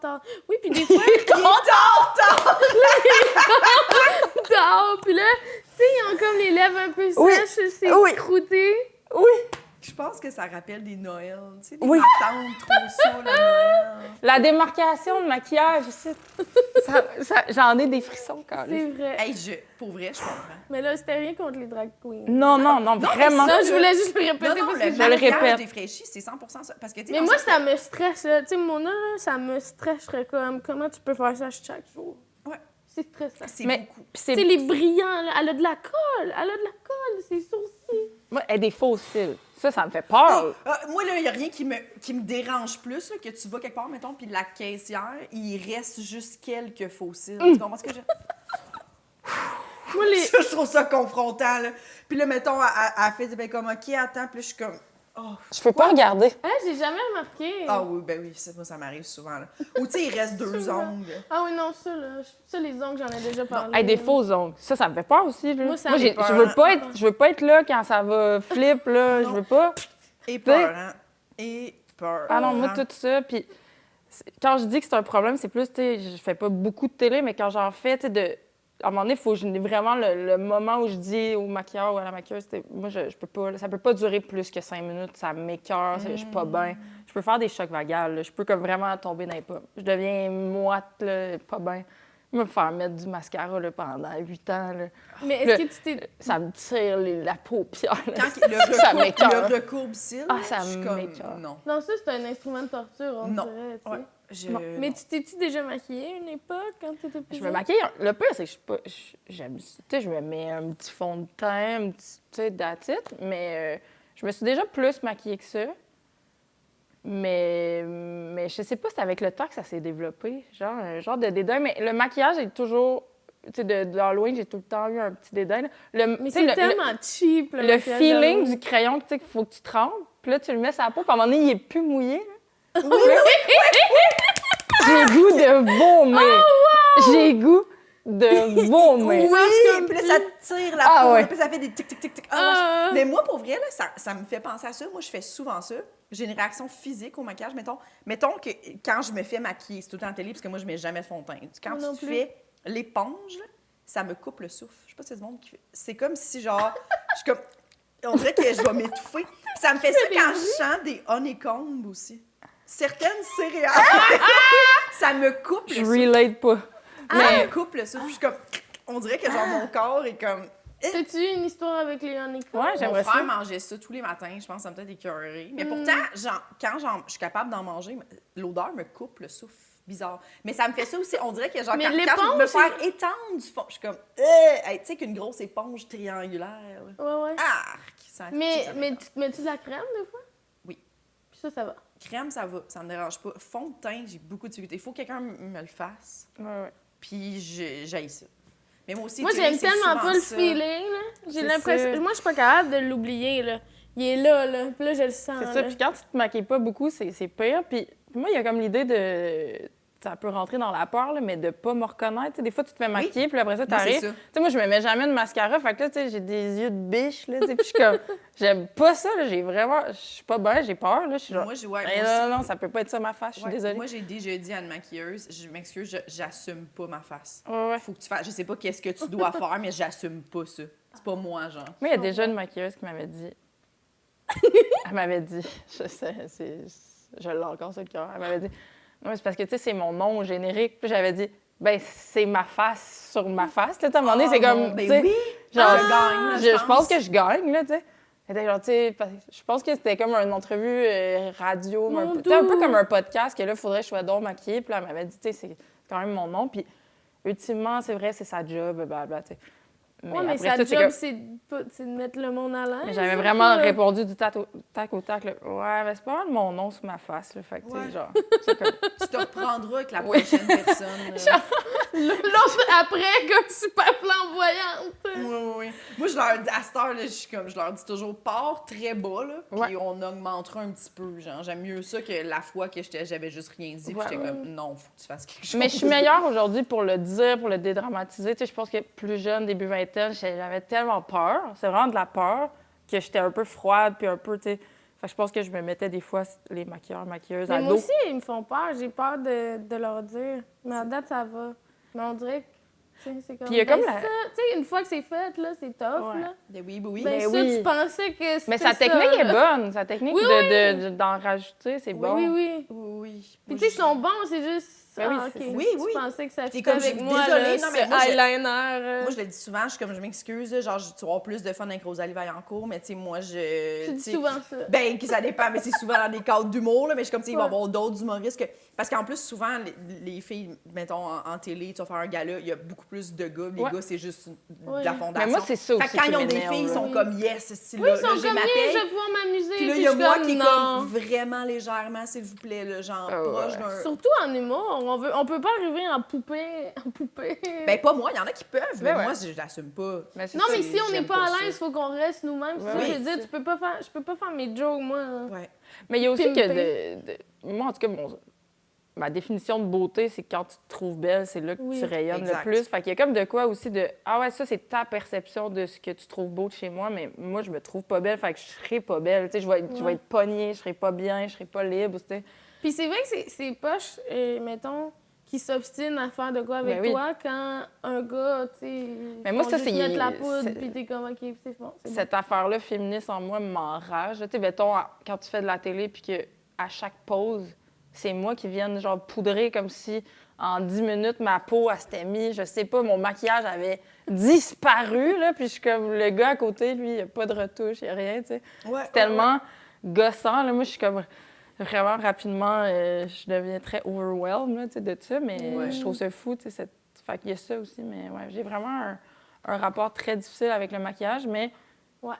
Oui, puis des fois, tard. Puis là, tu sais, ils ont comme les lèvres un peu Oui. sèches, c'est Oui. croûté. Oui. Je pense que ça rappelle des Noëls, tu sais, des Oui. matantes trop saoules à Noël. La démarcation de maquillage, ici, j'en ai des frissons quand C'est même. vrai. Hey, pour vrai, je comprends. Mais là, c'était rien contre les drag queens. Non, vraiment. Ça, je voulais juste le répéter Non, parce le que le maquillage répète. des fraîchis, c'est 100% ça. Parce que, tu sais, Mais dans moi, ça, ça me stresse, là. Tu sais, Mona, là, ça me stresse. Je serais comme, comment tu peux faire ça chaque jour? Ouais. C'est stressant. c'est Mais beaucoup. puis Tu sais, les brillants, là, elle a de la colle, ses sourcils. Moi, elle a des faux cils. Ça me fait peur. Moi, là, il n'y a rien qui me dérange plus, là, que tu vas quelque part, mettons, puis la caissière, il reste juste quelques fossiles. Tu comprends ce que je... Moi, les... Ça, je trouve ça confrontant, là. Puis là, mettons, elle fait, ben, comme, OK, attends, puis là, je suis comme... Oh. Je peux pas regarder. Hein, j'ai jamais remarqué. Ah oui, ben oui, moi, ça m'arrive souvent, là. Ou, tu sais, il reste 2 ongles. Ah oui, non, ça, là. Ça, les ongles, j'en ai déjà parlé. Hey, des faux ongles. Ça me fait peur aussi. Là. Moi, ça me fait peur. Je veux pas être là quand ça va flip, là. Je veux pas. Et peur, hein? Et peur. Ah non, moi, tout ça. Puis quand je dis que c'est un problème, c'est plus, tu sais, je fais pas beaucoup de télé, mais quand j'en fais, tu sais, à un moment donné, il faut que j'ai vraiment le moment où je dis au maquilleur ou à la maquilleuse, moi, je peux pas, ça peut pas durer plus que 5 minutes, ça m'écoeure, je suis pas bien. Je peux faire des chocs vagales, là. Je peux comme vraiment tomber dans les pommes. Je deviens moite, là, pas bien. Me faire mettre du mascara là, pendant 8 ans. Là. Mais est-ce que tu t'es... Ça me tire la paupière. Là. Quand Ça m'écoeure. le recourbe-cils, Ah, ça je suis comme, m'écoeure. non. Non, ça, c'est un instrument de torture, on Non. dirait, tu sais. Ouais. Non. Mais tu t'es-tu déjà maquillée à une époque, quand t'étais plus Je me jeune? maquille. Le pire, c'est que je suis pas. J'aime. Tu sais, je me mets un petit fond de teint, un petit. Tu sais, that's it. Mais je me suis déjà plus maquillée que ça. Mais je sais pas si c'est avec le temps que ça s'est développé. Genre, un genre de dédain. Mais le maquillage est toujours. Tu sais, d'Halloween, j'ai tout le temps eu un petit dédain. Là. Mais tu sais, c'est tellement cheap, le maquillage feeling d'Halloween. du crayon, tu sais, qu'il faut que tu trempes. Puis là, tu le mets sur la peau, puis à un moment donné, il est plus mouillé. là. J'ai goût de vomir. J'ai goût de vomir. Oui, puis là, ça te tire la Ah, peau, ouais. puis ça fait des tic-tic-tic-tic. Ah. Mais moi, pour vrai, là, ça me fait penser à ça. Moi, je fais souvent ça. J'ai une réaction physique au maquillage. Mettons que quand je me fais maquiller, c'est tout le temps en télé, parce que moi, je mets jamais de fond de teint. Quand Moi non tu te plus. fais l'éponge, là, ça me coupe le souffle. Je sais pas si c'est du monde qui fait... C'est comme si, genre, je suis comme... On dirait que je vais m'étouffer. Ça me fait ça quand je sens des honeycombs aussi. Certaines céréales, ça me coupe le Je souffle. relate pas. Ça me coupe le souffle. Je suis comme... On dirait que, genre, mon corps est comme... T'as-tu eu une histoire avec les honeycombs? Ouais, Mon j'aimerais frère ça. mangeait ça tous les matins. Je pense que ça me peut-être écœuré. Mais pourtant, quand je suis capable d'en manger, l'odeur me coupe le souffle. Bizarre. Mais ça me fait ça aussi. On dirait que, genre, Mais quand je l'éponge, me faire étendre du fond, je suis comme... Hey, tu sais qu'une grosse éponge triangulaire. Là. Ouais. Arc! Ça Mais m'écoeure. tu te mets-tu de la crème, des fois? Oui. Puis ça va. Crème, ça va. Ça me dérange pas. Fond de teint, j'ai beaucoup de difficultés. Il faut que quelqu'un me le fasse. Ouais. Puis j'haïs ça. Mais moi aussi, Moi, tu sais, j'aime c'est tellement souvent pas le ça. feeling, là. J'ai C'est l'impression... ça. Moi, je suis pas capable de l'oublier, là. Il est là, là. Puis là, je le sens, C'est ça. Puis quand tu te maquilles pas beaucoup, c'est pire. Puis moi, il y a comme l'idée de... Ça peut rentrer dans la peur, là, mais de pas me reconnaître. Tu sais, des fois, tu te fais maquiller, puis après ça, Moi, c'est t'arrives. ça. Tu sais, moi, je me mets jamais de mascara. Fait que là, tu sais, j'ai des yeux de biche, là. Tu sais, puis je suis comme... J'aime pas ça, là. J'ai vraiment... Je suis pas bien, j'ai peur, là. Je suis genre... Moi, moi Hey, aussi. non, ça peut pas être ça, ma face. Je suis Ouais, désolée. Moi, j'ai déjà dit à une maquilleuse, je m'excuse, j'assume pas ma face. Ouais. Faut que tu fasses, je sais pas qu'est-ce que tu dois faire, mais j'assume pas ça. C'est pas moi, genre. Moi, il y a déjà une maquilleuse qui m'avait dit... Elle m'avait dit... Je sais, je l'ai encore sur le cœur. Elle m'avait dit... Non, mais c'est parce que, tu sais, c'est mon nom générique. Puis j'avais dit... Ben, c'est ma face sur ma face. Là, à un moment donné, c'est comme... Ben tu sais, oui! genre, Je gagne, là, je pense que je gagne, là, tu sais. Genre, tu sais, je pense que c'était comme une entrevue radio, mais Mon c'était un peu doux. comme un podcast, que là, il faudrait que je sois donc maquillée. Puis là, elle m'avait dit, tu sais, c'est quand même mon nom. Puis, ultimement, c'est vrai, c'est sa job, blablabla, tu sais. Ouais, mais après sa ça, job, comme- c'est de mettre le monde à l'aise. Mais j'avais là, vraiment pas- répondu du tac au tac, là. Ouais, mais c'est pas mal mon nom sur ma face, là. Fait que, tu sais, Ouais. genre, c'est comme... Tu te reprendras avec la Oui. prochaine personne. L'autre après, comme super flamboyante. Oui. Moi, je leur dis, à cette heure, là, je leur dis toujours, pars très bas, là, puis Ouais. on augmentera un petit peu. Genre, j'aime mieux ça que la fois que j'avais juste rien dit, puis Ouais. j'étais comme, non, faut que tu fasses quelque chose. Mais je suis meilleure aujourd'hui pour le dire, pour le dédramatiser. Tu sais, je pense que plus jeune, début vingtaine, j'avais tellement peur. C'est vraiment de la peur que j'étais un peu froide, puis un peu, tu sais... Fait que je pense que je me mettais des fois les maquilleurs, maquilleuses à Mais moi dos. aussi, ils me font peur. J'ai peur de leur dire. Mais à date, ça va. Mais on dirait que, tu sais, c'est comme... Puis il y a comme ben la- ça, tu sais, une fois que c'est fait, là, c'est tough, Ouais. là. Ben oui. Ben Mais ça, oui. tu pensais que c'était Mais sa ça, technique est là. bonne. Sa technique Oui, d'en rajouter, c'est bon. Oui. Oui. Puis tu sais, ils sont bons, c'est juste... Ben oui, ah, c'est OK. ça. Oui, Tu oui. pensais que ça T'es fitait comme, avec je- moi, désolée, là, non, mais ce moi, je- eyeliner. Moi, je le dis souvent, je suis comme, je m'excuse, là, genre, tu vas avoir plus de fun avec Rosalie Vaillancourt, mais tu sais, moi, je... Tu tu dis sais, souvent ça. Ben, que ça dépend, mais c'est souvent dans des cadres d'humour, là, mais je suis comme, tu sais, il va y Ouais. avoir d'autres humoristes que... Parce qu'en plus, souvent, les filles, mettons, en télé, tu vas faire un gala, il y a beaucoup plus de gars. Les Ouais. gars, c'est juste de Ouais. la fondation. Mais moi, c'est ça Fait aussi que quand qui ils ont des m'énerve, filles, ils là. sont Oui. comme, yes, c'est Oui, là, ils sont là, j'ai comme, ma yeah, paye. je vais pouvoir m'amuser. Puis là, Puis il y a je suis moi comme, qui est non. comme vraiment légèrement, s'il vous plaît, là, genre Ah proche ouais. d'un... Surtout en humour, on peut pas arriver en poupée. Ben, pas moi, il y en a qui peuvent, mais Ben ouais. moi, je l'assume pas. Mais c'est Non, ça. mais si on n'est j'aime pas pas à ça. l'aise, il faut qu'on reste nous-mêmes. C'est ça, Ouais, je oui. veux dire, je peux pas faire mes jokes, moi. Ouais. Mais il y a aussi que Pimpé. moi, en tout cas, ma définition de beauté, c'est quand tu te trouves belle, c'est là que Oui. tu rayonnes Exact. le plus. Fait qu'il y a comme de quoi aussi de ah ouais, ça, c'est ta perception de ce que tu trouves beau de chez moi, mais moi, je me trouve pas belle, fait que je serai pas belle. Tu sais, je vais Ouais. être pognée, je serai pas bien, je serai pas libre, tu sais. Puis c'est vrai que c'est poche, mettons, qui s'obstine à faire de quoi avec Ben oui. toi quand un gars, tu sais, Mais moi, font ça, juste c'est- mettre la poudre, c'est- puis t'es comme, OK, c'est bon. c'est Cette affaire-là féministe en moi m'enrage. Tu sais, mettons, quand tu fais de la télé, puis que à chaque pause, c'est moi qui vienne genre poudrer comme si en 10 minutes, ma peau, elle s'était mise, je sais pas, mon maquillage avait disparu, là, puis je suis comme, le gars à côté, lui, il a pas de retouche, il a rien, tu sais. Ouais. C'est tellement gossant, là. Moi, je suis comme, vraiment rapidement, je deviens très overwhelmed, là, tu sais, de ça, mais Ouais. je trouve ça fou, tu sais, fait qu'il y a ça aussi, mais ouais, j'ai vraiment un rapport très difficile avec le maquillage, mais Ouais.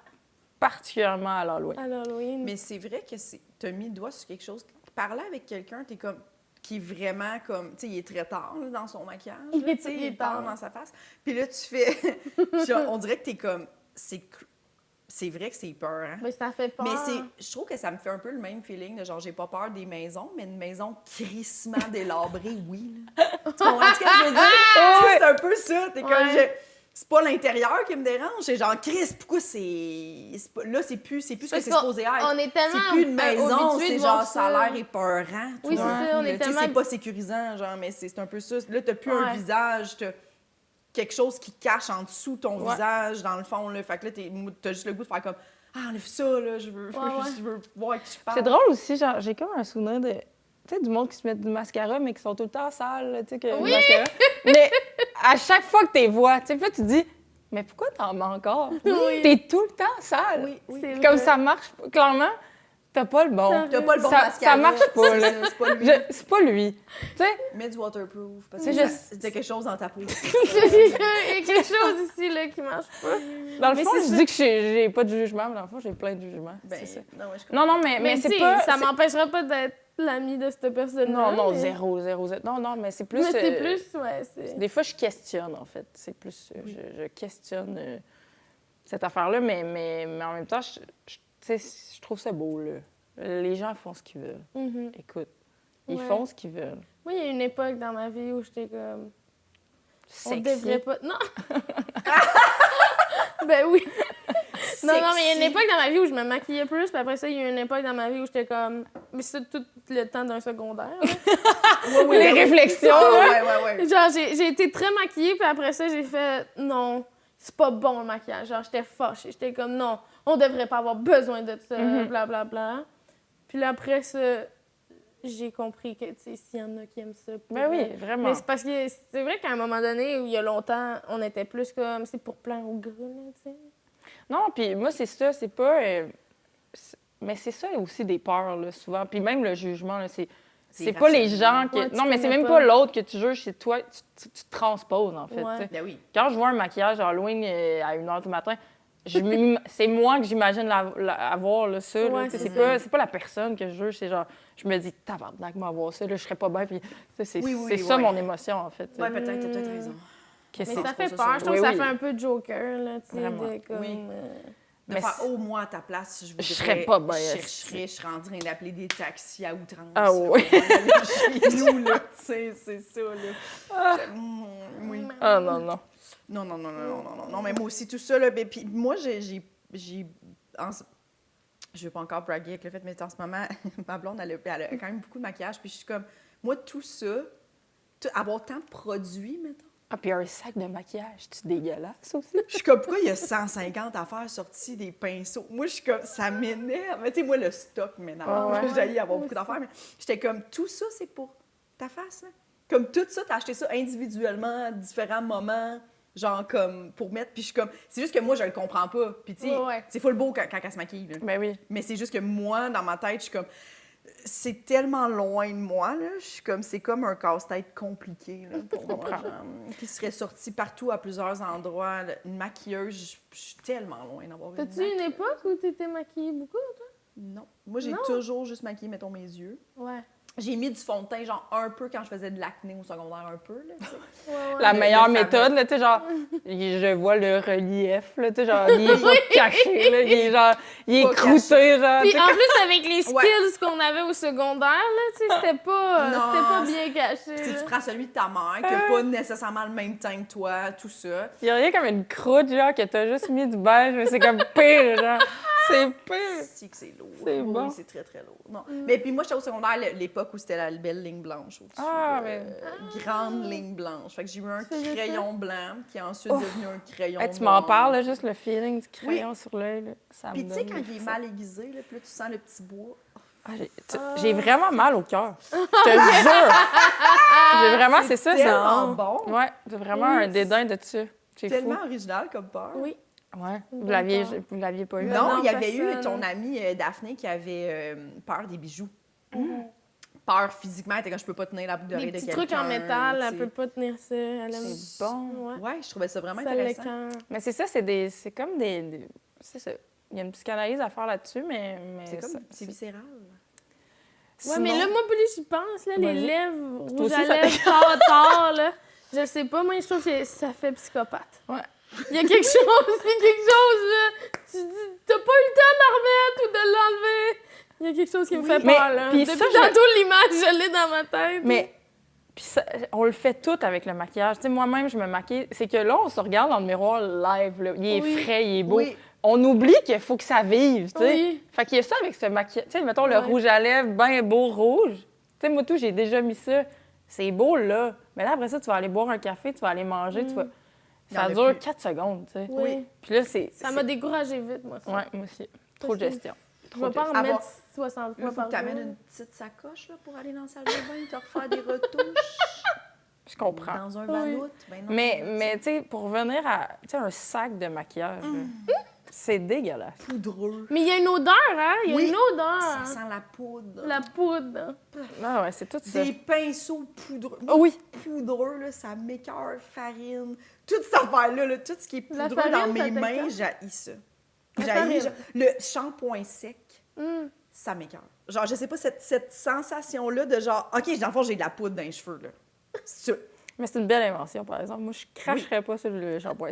particulièrement à l'Halloween. À l'Halloween. Mais c'est vrai que t'as mis le doigt sur quelque chose. Parler avec quelqu'un, t'es comme qui est vraiment comme, tu sais, il est très tard là, dans son maquillage, Il là, est- tu sais, il est il parle tard. dans sa face. Puis là, tu fais, genre, on dirait que t'es comme, c'est vrai que c'est peur, hein? Mais ça fait peur. Mais je trouve que ça me fait un peu le même feeling de genre, j'ai pas peur des maisons, mais une maison crissement délabrée, oui. Là. Tu comprends ce que je veux dire? Tu sais, c'est un peu ça. T'es comme, Ouais. c'est pas l'intérieur qui me dérange, c'est genre, Chris, pourquoi c'est pas... Là, c'est plus ce que Parce c'est qu'on- supposé être. on est tellement C'est plus une maison, habitués de c'est voir genre, ça a l'air épeurant. tout Oui, d'un c'est ça, coup, on là. est Tu sais, tellement- c'est pas sécurisant, genre, mais c'est un peu ça. Là, t'as plus un Ouais. visage, t'as quelque chose qui cache en dessous ton Ouais. visage, dans le fond, là. Fait que là, t'as juste le goût de faire comme, ah, enlève ça, là, je veux voir à qui je parle. C'est drôle aussi, genre, j'ai comme un souvenir de. Tu sais, du monde qui se met du mascara, mais qui sont tout le temps sales, là, tu sais, que Oui! le mascara. Mais à chaque fois que tu les vois, tu sais, puis là, tu te dis, mais pourquoi t'en mets encore? Oui. T'es tout le temps sale. Oui, oui. C'est Comme vrai. ça marche pas. Clairement, t'as pas le bon. T'as pas le bon Ça- mascara. ça marche pas, c'est là. ça, c'est pas lui. C'est pas lui. Tu sais, Mets du waterproof, parce C'est que juste- t'as quelque chose dans ta peau. Il y a quelque chose ici là, qui marche pas. dans le Mais fond, c'est je ça. dis que j'ai pas de jugement, mais dans le fond, j'ai plein de jugements. Ben, c'est ça. non, ouais, je comprends. Non, mais Mais c'est tu sais, pas. ça c'est- m'empêchera pas d'être l'amie de cette personne-là. Non, mais- zéro. Non, mais c'est plus. Mais c'est plus, ouais, c'est... Des fois, je questionne, en fait. C'est plus. Je questionne cette affaire-là, mais en même temps, tu sais, je trouve ça beau, là. Les gens font ce qu'ils veulent. Mhm. Écoute, ils Ouais. font ce qu'ils veulent. Moi, il y a une époque dans ma vie où j'étais comme... On Sexy. devrait pas... Non! Ben oui! Non, mais il y a une époque dans ma vie où je me maquillais plus, puis après ça, il y a une époque dans ma vie où j'étais comme... Mais c'est tout le temps d'un secondaire, là. Les réflexions, là. Ouais. Genre, j'ai été très maquillée, puis après ça, j'ai fait non, c'est pas bon le maquillage. Genre, j'étais fâchée. J'étais comme non, on devrait pas avoir besoin de ça, blablabla. Bla. Puis là, après ça, j'ai compris que, tu sais, s'il y en a qui aiment ça. pour Ben oui, vrai. vraiment. Mais c'est parce que c'est vrai qu'à un moment donné, où il y a longtemps, on était plus comme, c'est pour plein au gras, là, tu sais. Non, puis moi, c'est ça, c'est pas... mais c'est ça aussi des peurs, là, souvent. Puis même le jugement, là, c'est pas les gens que... Ouais, tu non, mais c'est connais même pas. pas l'autre que tu juges, c'est toi, tu te transposes, en fait. Ouais. tu sais. Ben oui. Quand je vois un maquillage Halloween à 1h du matin, c'est moi que j'imagine avoir là, ça. Là, Ouais, tu sais, c'est c'est pas la personne que je juge, c'est genre, je me dis, tabarnak, moi, voir ça, là, je serais pas bien. Puis, tu sais, c'est Oui, ça ouais. mon émotion, en fait. Ouais, peut-être, t'as peut-être raison. Que Mais c'est- ça fait c'est peur. ça. Je trouve Oui, que ça oui. fait un peu Joker, là, tu sais, Vraiment. de comme... Oui. De Mais faire au moins à ta place, je serais pas bien. Je serais en train d'appeler des taxis à outrance. Ah oui. Pour aller chez nous, là. Tu sais, c'est ça, là. Oui. Ah non, non. Non, mais moi aussi, tout ça, là, ben, puis moi, je veux pas encore braguer avec le fait, mais en ce moment, ma blonde, elle a quand même beaucoup de maquillage, puis je suis comme, moi, tout ça, avoir tant de produits, mettons, Ah, puis un sac de maquillage, tu dégueulasse aussi? je suis comme, pourquoi il y a 150 affaires sorties, des pinceaux? Moi, je suis comme, ça m'énerve. Mais tu sais, moi, le stock m'énerve. Ah ouais. J'allais avoir beaucoup d'affaires, mais j'étais comme, tout ça, c'est pour ta face, hein? Comme tout ça, t'as acheté ça individuellement, à différents moments, genre comme, pour mettre. Puis je suis comme, c'est juste que moi, je le comprends pas. Puis tu sais, Ouais. c'est full beau quand elle se maquille, là. Ben oui. Mais c'est juste que moi, dans ma tête, je suis comme, c'est tellement loin de moi, là. Je suis comme, c'est comme un casse-tête compliqué, là, pour moi, genre, qui serait sorti partout à plusieurs endroits. Là. Une maquilleuse, je suis tellement loin d'avoir une T'as-tu une maquilleuse. époque où t'étais maquillée beaucoup, toi? Non. Moi, j'ai Non? toujours juste maquillé, mettons, mes yeux. Ouais. J'ai mis du fond de teint, genre, un peu quand je faisais de l'acné au secondaire, un peu, là, tu sais. Ouais. La Le- meilleure le fameux. méthode, là, tu sais, genre, je vois le relief, là, tu sais, genre, il est pas caché, là, il est genre, il est Pas croûté, genre, tu Puis sais, en plus, avec les skills Ouais. qu'on avait au secondaire, là, tu sais, c'était pas Non, bien caché. Tu sais, là. tu prends celui de ta mère, qui n'a pas nécessairement le même teint que toi, tout ça. il y a rien comme une croûte, genre, que t'as juste mis du beige, mais c'est comme pire, genre, c'est pire. Si que c'est lourd. C'est Oui, bon. c'est très, très lourd. Non. Mais puis moi, j'étais au secondaire, l'époque où c'était la belle ligne blanche au-dessus. Ah, mais- Grande ligne blanche. Fait que j'ai eu un faisais crayon blanc, qui est ensuite devenu un crayon Hey, tu noir. m'en parles, là, juste le feeling du crayon sur l'œil, là, ça me Puis tu sais, donne quand le il est frisson. mal aiguisé, là, puis là, tu sens le petit bois. Ah, j'ai vraiment mal au cœur. Je te jure. J'ai vraiment, c'est ça. Tellement bon. Ouais, j'ai vraiment un dédain de ça. C'est fou. Tellement original comme peur. Oui. Ouais, vous D'accord. l'aviez pas eu. Non, Non, il y avait eu personne. ton amie Daphné qui avait peur des bijoux. Peur physiquement, elle était comme je peux pas tenir la boucle d'oreille Des de petits quelqu'un. trucs en métal, tu elle sais. peut pas tenir ça. Elle aime... C'est bon. Ouais. Ouais, je trouvais ça vraiment Ça intéressant. l'écoeure. Mais c'est ça, c'est comme des. C'est ça. Il y a une psychanalyse à faire là-dessus, mais C'est comme, ça- c'est viscéral. Ouais, mais là, moi, plus j'y pense, là, les Vas-y. lèvres Toi rouges aussi, à ça lèvres, tard, là. Je sais pas, moi, je trouve que ça fait psychopathe. Ouais. Il y a quelque chose, là. Tu dis, t'as pas eu le temps d'en remettre ou de l'enlever. Il y a quelque chose qui me fait Mais- peur, là. puis Depuis ça, tantôt, l'image, je l'ai dans ma tête. Mais puis ça, on le fait tout avec le maquillage. Tu sais, moi-même, je me maquille. C'est que là, on se regarde dans le miroir live. Là. Il est Oui. frais, il est beau. Oui. On oublie qu'il faut que ça vive, tu sais. Oui. Fait qu'il y a ça avec ce maquillage. Tu sais, mettons le Ouais. rouge à lèvres, bien beau rouge. Tu sais, moi, tout, j'ai déjà mis ça. C'est beau, là. Mais là, après ça, tu vas aller boire un café, tu vas aller manger, tu vas... Il y en Ça a dure plus. 4 secondes, tu sais. Oui. Puis là, c'est... Ça m'a découragée vite, moi, ça. Ouais, moi aussi. Trop de Parce que gestion. Je vais pas en Avoir- remettre 60 Là, fois faut par que tu amènes jour. une petite sacoche là, pour aller dans la salle de bain, te refaire des retouches. Je comprends. Dans un Oui. vanout. Ben non, Mais tu sais, pour revenir à tu sais, un sac de maquillage, là, c'est dégueulasse. poudreux. Mais il y a une odeur, hein? Il y a Oui. une odeur. Ça sent la poudre. La poudre. Ah ouais, c'est tout ça. Des pinceaux poudreux. Ah oui. Poudreux, là, ça m'écoeure, farine. Toute cette affaire-là, là, tout ce qui est La poudreux farine, dans mes ça mains, t'écoeure? j'haïs ça. La J'haïs, farine. genre, le shampoing sec, ça m'écoeure. Genre, je sais pas, cette sensation-là de genre, OK, dans le fond, j'ai de la poudre dans les cheveux, là. C'est ça. Mais c'est une belle invention, par exemple. Moi, je cracherais pas sur le shampoing.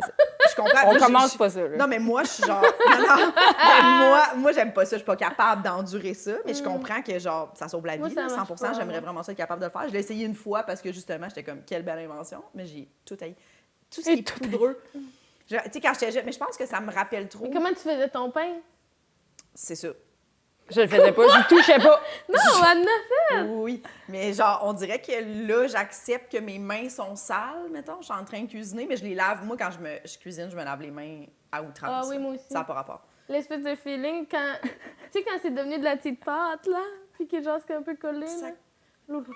Je comprends. On Là, commence pas ça, là. Non, mais moi, je suis genre. Non, mais moi, j'aime pas ça. Je suis pas capable d'endurer ça. Mais je comprends que, genre, ça sauve la Moi, vie. ça là, marche 100%, pas, j'aimerais moi. vraiment ça être capable de le faire. Je l'ai essayé une fois parce que, justement, j'étais comme, quelle belle invention. Mais j'ai tout haï. Tout ce qui est tout poudreux. Tu sais, quand j'étais jeune, mais je pense que ça me rappelle trop. Et comment tu faisais ton pain? C'est ça. Je le faisais pas, je touchais pas. Non, on a fait. Oui. Mais, genre, on dirait que là, j'accepte que mes mains sont sales, mettons. Je suis en train de cuisiner, mais je les lave. Moi, quand je cuisine, je me lave les mains à outrance. Ah oui, moi aussi. Ça n'a pas rapport. L'espèce de feeling quand... tu sais, quand c'est devenu de la petite pâte, là, puis que genre, c'est un peu collé, Ça- là. Loulou.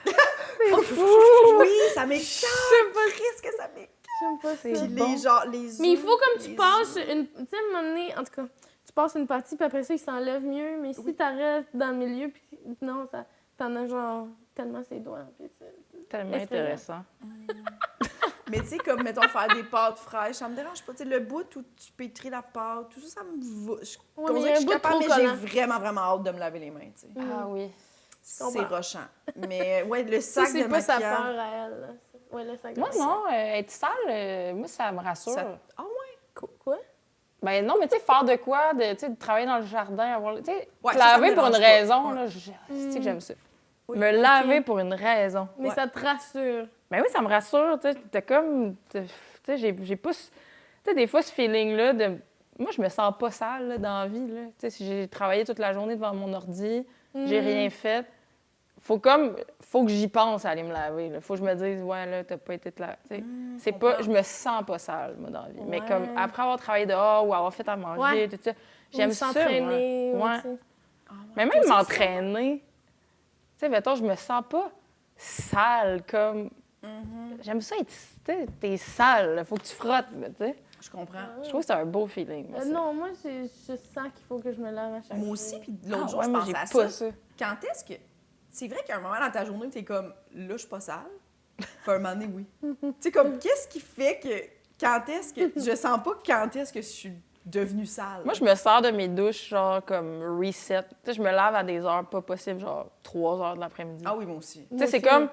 Oui, ça m'écoeure. Je sais pas. Qu'est-ce que ça m'écoeure? J'aime pas ça. Puis les, bon. genre, les Mais il œufs, faut comme tu les passes œufs. une... Tu sais, à un moment donné, en tout cas, tu passes une partie, puis après ça, il s'enlève mieux. Mais si t'arrêtes dans le milieu, puis non, t'en as genre tellement ses doigts. Puis Tellement effrayant. intéressant. Mais tu sais, comme, mettons, faire des pâtes fraîches, ça me dérange pas. Tu sais, le bout où tu pétris la pâte, tout ça, ça me va. Ouais, On mais dirait que je suis un bout capable, mais trop j'ai collant. vraiment, vraiment hâte de me laver les mains, tu sais. Ah oui. C'est comprends. rochant. Mais ouais, le Ça, sac c'est de pas sa maquillage... peur à elle. Là. Ouais, le sac Moi, de non, être sale, moi, ça me rassure. Ça- Ah ouais? Quoi? Ben non, mais tu sais, faire de quoi, tu sais, de travailler dans le jardin, avoir... Tu sais, Ouais, te ça me laver pour une dérange pas. raison, Ouais. là, je sais que j'aime ça. Oui, Me ok. laver pour une raison. Mais Ouais. ça te rassure. Ben oui, ça me rassure, tu sais, t'as comme... Tu sais, j'ai pas... Tu sais, des fois, ce feeling-là de... Moi, je me sens pas sale, là, dans la vie, là. Tu sais, si j'ai travaillé toute la journée devant mon ordi, j'ai rien fait, faut que j'y pense à aller me laver, là. Faut que je me dise, ouais, là, t'as pas été te laver. Tu sais, c'est pas... Je me sens pas sale, moi, dans la vie. Mais Ouais. comme, après avoir travaillé dehors ou avoir fait à manger, Ouais. tout ça, j'aime Ou ça, s'entraîner. moi. ou, Ouais. tu sais. Mais même m'entraîner, tu sais, mettons, je me sens pas sale comme. J'aime ça être. Tu sais, t'es sale, là, faut que tu frottes, là, tu sais. Je comprends. Je trouve que c'est un beau feeling. moi, ça. Non, moi, je sens qu'il faut que je me lave à chaque Moi jour. aussi, puis l'autre Ah, jour, ouais, je moi, pensais j'ai à pas ça. ça. Quand est-ce que... C'est vrai qu'il y a un moment dans ta journée où t'es comme, là, je suis pas sale. Puis un moment donné, oui. Tu sais, comme, qu'est-ce qui fait que... Quand est-ce que... Je sens pas quand est-ce que je suis devenue sale. Moi, je me sors de mes douches, genre, comme reset. Tu sais, je me lave à des heures pas possibles, genre 3 heures de l'après-midi. Ah oui, moi aussi. Tu sais, c'est comme.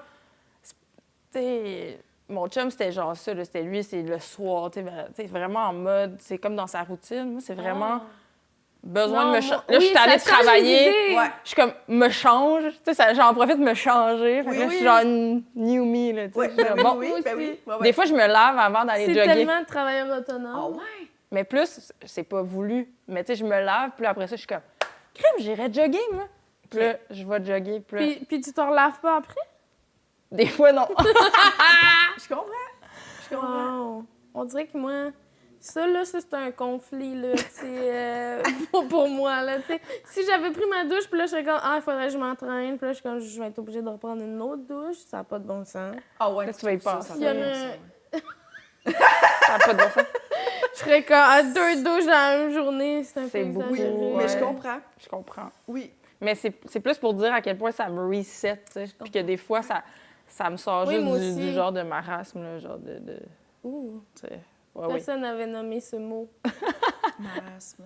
Tu sais, mon chum, c'était genre ça, là, c'était lui, c'est le soir, tu sais, vraiment en mode, c'est comme dans sa routine. Moi, c'est vraiment besoin Non, de me moi- changer. Là, je suis oui, allée ça change les travailler. idées. Ouais. Je suis comme, me change. Tu sais, j'en profite de me changer. Fait Oui, que là, je oui. suis genre une new me, là, tu sais. Ouais, Je suis ben comme, oui, bon. oui, moi ben aussi. oui. Ouais, ouais. Des fois, je me lave avant d'aller C'est jogger. tellement de travailleur autonome. Ah ouais? Mais plus, c'est pas voulu. Mais tu sais, je me lave, puis là, après ça, je suis comme, crème, j'irais jogger, moi. Puis là, je vais jogger, puis là, Puis tu te relaves pas après? des fois, non. Je comprends. Je comprends. Wow. On dirait que moi, ça, c'est un conflit, là, tu sais, pour moi, là, tu sais. Si j'avais pris ma douche, puis là, je serais comme, ah, il faudrait que je m'entraîne, puis là, je suis comme, je vais être obligée de reprendre une autre douche, ça n'a pas de bon sens. Ah ouais, Là, tu vas y ça, penser. ça Il y en fait a- bon sens, ouais. Ça n'a pas de bon sens. Je serais comme, à 2 douches dans la même journée, c'est un peu C'est beaucoup, exagéré. Oui, ouais. mais je comprends. Je comprends. Oui. Mais c'est plus pour dire à quel point ça me reset, tu sais. Puis que des fois, ça me sort Oui, juste moi du aussi. genre de marasme, là, genre de Ouh, tu sais. Ouais, oui. personne n'avait nommé ce mot Marasme.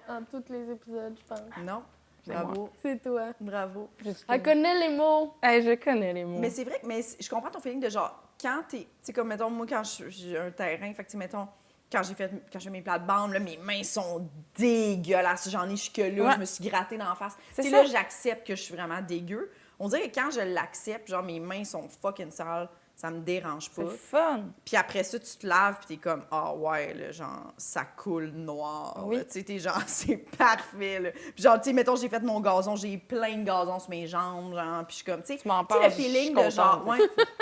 dans tous les épisodes, je pense. Non. C'est Bravo. C'est toi. Bravo. Elle connaît les mots. Hey, je connais les mots. Mais c'est vrai que je comprends ton feeling de genre, quand t'es. Tu sais, comme, mettons, moi, quand j'ai un terrain, fait que, tu sais, mettons, quand je fais mes plates-bandes, là, mes mains sont dégueulasses. J'en ai jusque-là, Ouais. je me suis grattée d'en face. C'est Tu sais, ça. là, j'accepte que je suis vraiment dégueu. On dirait que quand je l'accepte, genre, mes mains sont fucking sales, ça me dérange pas. c'est fun. Puis après ça, tu te laves, puis t'es comme, ah ouais, là, genre, ça coule noir. Oui. là. Tu sais, t'es genre, c'est parfait, là. Puis genre, tu sais, mettons, j'ai fait mon gazon, j'ai plein de gazon sur mes jambes, genre, puis je suis comme, tu sais, Tu m'en tu sais, parles, le je suis feeling de contente. genre, ouais,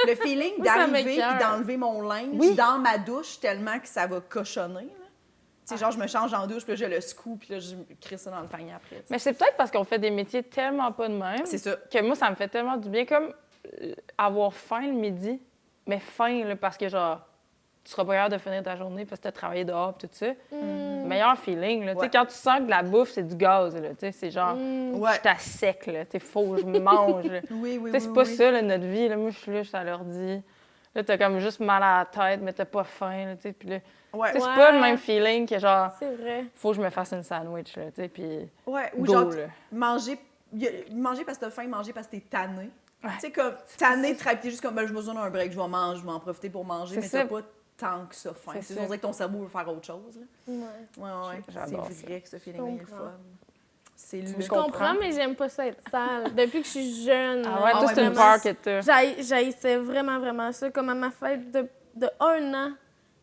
le feeling Moi, ça d'arriver m'écoeure. puis d'enlever mon linge Oui. dans ma douche tellement que ça va cochonner, là. Tu sais, genre, je me change en douche, puis là, je le secoue, puis là, je crée ça dans le panier après, tu sais. Mais c'est peut-être parce qu'on fait des métiers tellement pas de même C'est ça. que moi, ça me fait tellement du bien. Comme avoir faim le midi, mais faim, là, parce que genre, tu seras pas capable de finir ta journée parce que tu as travaillé dehors et tout ça. Meilleur feeling, là. Tu Ouais. sais, quand tu sens que la bouffe, c'est du gaz, là. Tu sais, c'est genre, Ouais. je suis à sec, là. Tu sais, faut que je mange, là. Oui, oui, Tu oui. sais, c'est pas oui. ça, là, notre vie. Là. Moi, je suis là, je suis à l'ordi. Là, t'as comme juste mal à la tête, mais t'as pas faim, là, tu sais. Puis là, Ouais, tu sais, Ouais. c'est pas le même feeling que genre, C'est vrai. faut que je me fasse une sandwich, là, tu sais, puis ouais. Ou go, genre, là. manger parce que t'as faim, manger parce que t'es tanné. Ouais. Tu sais, comme tanné de travailler, t'es juste comme, ben, j'ai besoin d'un break, je vais manger, je vais en profiter pour manger, C'est mais ça. t'as pas tant que ça faim. C'est C'est ça. on dirait que ton cerveau veut faire autre chose. Là. Ouais. Ouais. J'adore C'est vrai que ce feeling-là, il est le comprends. fun. C'est Je le. comprends, comprends. mais j'aime pas ça être sale. Depuis que je suis jeune. Ah ouais, Ah toi, ouais, c'est une vraiment. peur que t'as. J'haïssais vraiment, vraiment ça. Comme à ma fête de 1 an,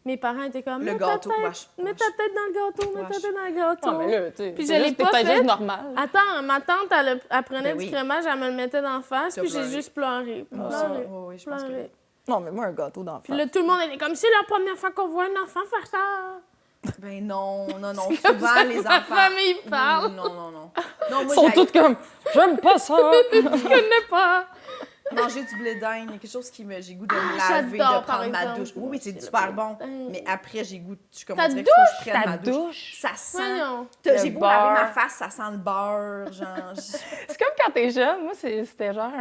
mes parents étaient comme, Le mets gâteau, ta tête, wesh, mets ta tête dans le gâteau, mets ta Wesh. tête dans le gâteau. Ah, mais là, tu sais, Puis c'est je l'ai juste pas peut-être fait. juste normal. Attends, ma tante, elle prenait Ben du oui. crémage, elle me le mettait d'en face, T'as puis j'ai pleuré. juste pleuré. Ouais, Pleuré. ouais, je pense que. Pleuré. Non, mais moi, un gâteau d'enfant. Puis là, tout le monde était comme, c'est la première fois qu'on voit un enfant faire ça. Ben non. Souvent, les Ma enfants. famille parle. Non. Non, moi, Ils sont j'haïs- tous comme, j'aime pas ça. Je connais pas. Manger du blé d'Inde, il y a quelque chose qui me... J'ai goût de me Ah, laver, j'adore, de par prendre ma exemple. douche. Oui, c'est Le super blé bon. d'Inde. Mais après, j'ai goût... Je suis comme, Ta on dirait qu'il faut que je prenne Ta ma douche. douche? Ça sent... Voyons. Le J'ai beau laver ma beurre. face, ça sent le beurre, genre... C'est comme quand t'es jeune. Moi, c'était genre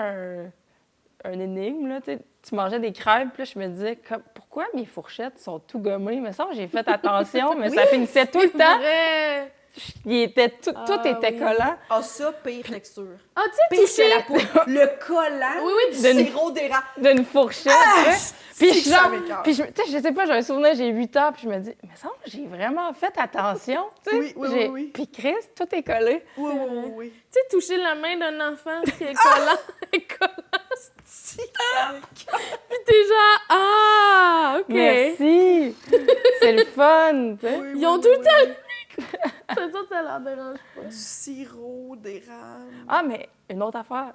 un énigme, là. Tu mangeais des crêpes, puis là, je me disais, pourquoi mes fourchettes sont tout gommées? Mais ça, j'ai fait attention, mais ça finissait tout le temps. Vrai. Tout était oui. collant. Ah, ça, pire texture. Ah, tu sais, Pire que toucher. la peau. Le collant Oui, oui, du d'une- sirop d'érable. D'une fourchette, Ah, tu sais. Puis je c'est que ça genre, m'écoeure. puis tu sais, je sais pas, j'ai un souvenir, j'ai 8 ans, puis je me dis, mais ça, j'ai vraiment fait attention, tu sais. Oui, oui, oui, oui. Puis Chris, tout est collé. Oui, oui, oui, oui. Tu sais, toucher la main d'un enfant qui est collant. collant. Si, Puis t'es genre, ah, OK. Merci. C'est le fun, tu sais. oui, Ils ont oui, tout oui, le temps. oui. C'est ça, ça leur dérange pas. Du sirop d'érable. Ah, mais une autre affaire,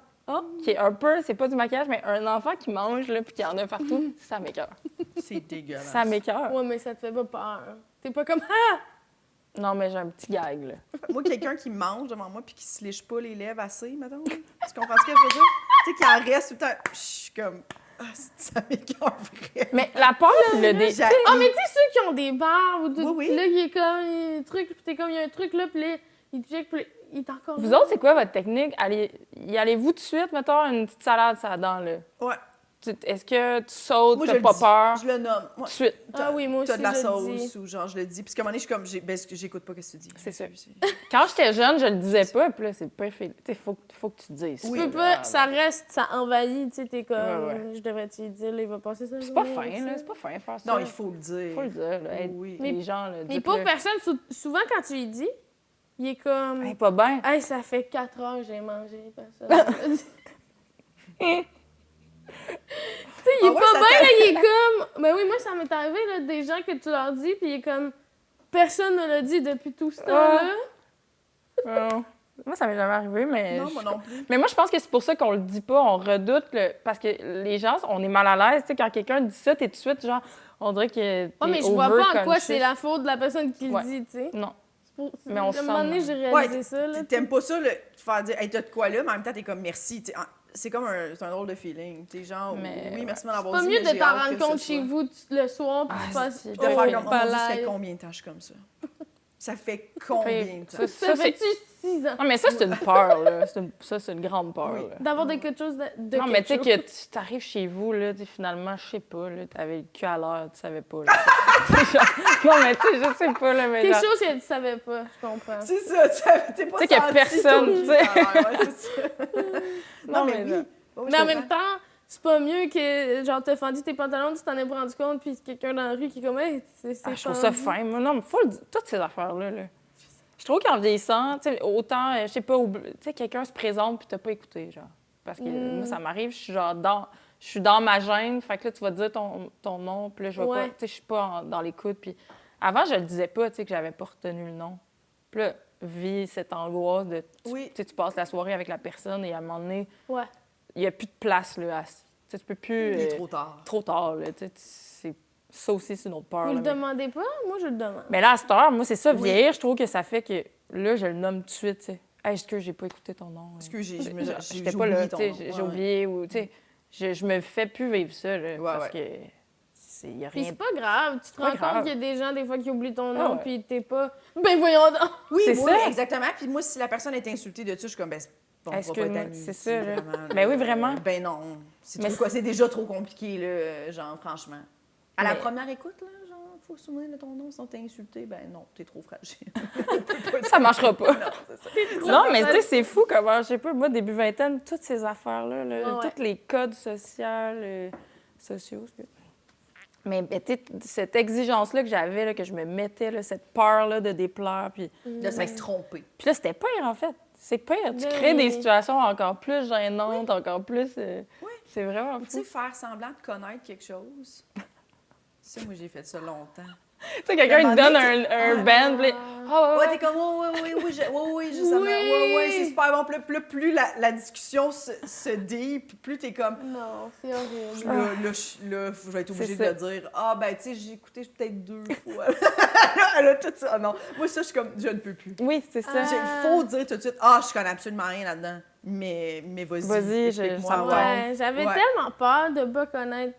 qui est un peu, c'est pas du maquillage, mais un enfant qui mange, là, puis qui en a partout, ça m'écoeure. C'est dégueulasse. Ça m'écoeure. Ouais, mais ça te fait pas peur. T'es pas comme, ah! Non, mais j'ai un petit gag, là. Moi, quelqu'un qui mange devant moi puis qui se lèche pas les lèvres assez, mettons. Tu comprends ce que je veux dire? Tu sais, qui en reste tout le temps. Je suis comme... Ah, ça m'écoeure vraiment. Mais la peur, le dé... J'ai- Ah, mais tu sais, ceux qui ont des barbes, ou tout, Oui, oui. puis là, il est comme, il y a un truc, puis t'es comme, il y a un truc là, puis là, il te check, puis là, il est encore Vous là. autres, c'est quoi votre technique? Y allez-vous tout de suite, mettons, une petite salade sur la dent, là? Ouais. Est-ce que tu sautes, Moi, je t'as le pas dis. peur? Je le nomme. Tout Ouais. de suite. Ah oui, moi aussi, T'as de la je le sauce dis. ou genre, je le dis. Puis qu'à un moment donné, je suis comme... Parce que j'écoute pas ce que tu dis. C'est ça. Quand j'étais jeune, je le disais pas, puis là, c'est pas fait. Tu sais, faut que tu te dises. Tu peux pas, ça reste, ça envahit, tu sais, t'es comme, Ouais. je devrais te dire, là, il va passer ça. C'est pas fin, là. C'est pas fin faire ça. Non, il faut le dire. Faut le dire, là. Hey, Oui. Les gens, là. Les dites-le. pauvres personnes, souvent, quand tu lui dis, il est comme, Hey, pas bien. hey, ça fait 4 heures que j'ai mangé, personne. Tu sais, il est Ah ouais, pas ça bien, t'a- là, il est comme... Ben oui, moi, ça m'est arrivé, là, des gens que tu leur dis, puis il est comme... Personne ne l'a dit depuis tout ce temps-là. Oh. Moi, ça m'est jamais arrivé, mais... Non, moi non plus. Mais moi, je pense que c'est pour ça qu'on le dit pas, on redoute, parce que les gens, on est mal à l'aise, tu sais, quand quelqu'un dit ça, t'es tout de suite, genre, on dirait que t'es Ouais, mais je vois pas en quoi overconscious. c'est la faute de la personne qui Ouais. le dit, tu sais. Non. Mais Mais on se À un moment sent donné, mal. j'ai réalisé Ouais, ça, là. T'aimes pas ça, le, te faire dire, hey, t'as de quoi là, mais en même temps, t'es comme merci. Tu sais, c'est comme c'est un drôle de feeling. T'es genre, Mais oui, merci de m'en avoir Pas dit. mieux mais de j'ai t'en hâte rendre que ce compte chez soit. vous le soir, puis Ah, tu fasses... si. De faire comme, oh mon Dieu, ça palais. fait combien de temps je suis comme ça? Ça fait combien de temps? Ça c'est... fait-tu 6 ans? Non, mais ça, c'est une peur, là. Ça, c'est une grande peur, Oui. là. D'avoir quelque chose de Non, mais tu sais quelque que tu t'arrives chez vous, là, tu sais, finalement, je sais pas, là, t'avais le cul à l'heure, tu savais pas, là. Non, mais tu sais, je sais pas, là, mais Quelque genre- chose que tu savais pas, je comprends. C'est ça, t'es pas Tu sais qu'il y a senti personne, tout le tu sais. temps. Ouais, c'est ça. Non, mais mais oui. là. Oui, Mais je en même comprends. temps, c'est pas mieux que, genre, t'as fendu tes pantalons, tu t'en es pas rendu compte, puis quelqu'un dans la rue qui est comme, hey, c'est Ah, je trouve ça fendu. fin. Moi, non, mais faut le dire. Toutes ces affaires-là, là. Je trouve qu'en vieillissant, tu sais, autant, je sais pas, tu sais, quelqu'un se présente puis t'as pas écouté, genre. Parce que moi, ça m'arrive, je suis genre je suis dans ma gêne, fait que là, tu vas te dire ton nom, puis là, je vais Ouais. pas, tu sais, je suis pas dans l'écoute. Puis avant, je le disais pas, tu sais, que j'avais pas retenu le nom. Puis là, vis cette angoisse de, Oui. tu sais, tu passes la soirée avec la personne et à un moment donné, Ouais. il y a plus de place, là, tu sais, tu peux plus... Il est trop tard. trop tard, là, tu sais, ça aussi, c'est une autre peur. Vous là, le mais- demandez pas? Moi, je le demande. mais là, à cette heure, moi, c'est ça, Oui. vieillir, je trouve que ça fait que là, je le nomme tout de suite, tu sais. Hey, est-ce que j'ai pas écouté ton nom? Excuse, j'ai J'étais j'ai pas là, oublié tu ton sais, nom. j'ai Ouais, oublié ou, tu sais, je me fais plus vivre ça, là, Ouais, parce que il y a Puis rien... c'est pas grave. Tu te pas rends grave. compte qu'il y a des gens, des fois, qui oublient ton Ah nom, ouais. puis t'es pas... Ben voyons donc! Oui, C'est oui, ça. exactement. Puis moi, si la personne est insultée de ça, je suis comme, ben, bon, on Est-ce va que pas être moi, amis, c'est tu ça, sais, là. vraiment, Ben oui, vraiment. Ben non. Mais C'est déjà trop compliqué, là, genre, franchement. À la Mais- première écoute, là, genre, faut se souvenir de ton nom, si on t'a insulté, ben non, t'es trop fragile. Ça marchera pas. Non, c'est ça. Non, mais tu sais, c'est fou comment, je sais pas, moi, début vingtaine, toutes ces affaires-là, là, Ouais, ouais. tous les codes sociaux, mais tu sais, cette exigence-là que j'avais, là, que je me mettais, là, cette peur-là de déplaire, puis De se tromper. là, c'était pire, en fait. C'est pire. Tu Ben crées oui. des situations encore plus gênantes, encore plus... Oui. C'est vraiment Tu sais, fou. faire semblant de connaître quelque chose. Ça, moi, j'ai fait ça longtemps. Tu sais, quelqu'un, il te donne un band, puis Ouais, t'es comme, oui, justement. Ouais, c'est super bon. Plus la discussion se deep, plus t'es comme, Non, c'est horrible. là, je vais être obligée C'est de dire, ah, ben, tu sais, j'ai écouté peut-être 2 fois. Elle a tout ça. Ah, non, moi, ça, je suis comme, je ne peux plus. Oui, c'est ça. Il faut dire tout de suite, ah, je connais absolument rien là-dedans. Mais vas-y. Vas-y, explique-moi, ça me ouais. Ouais, j'avais Ouais. tellement peur de pas connaître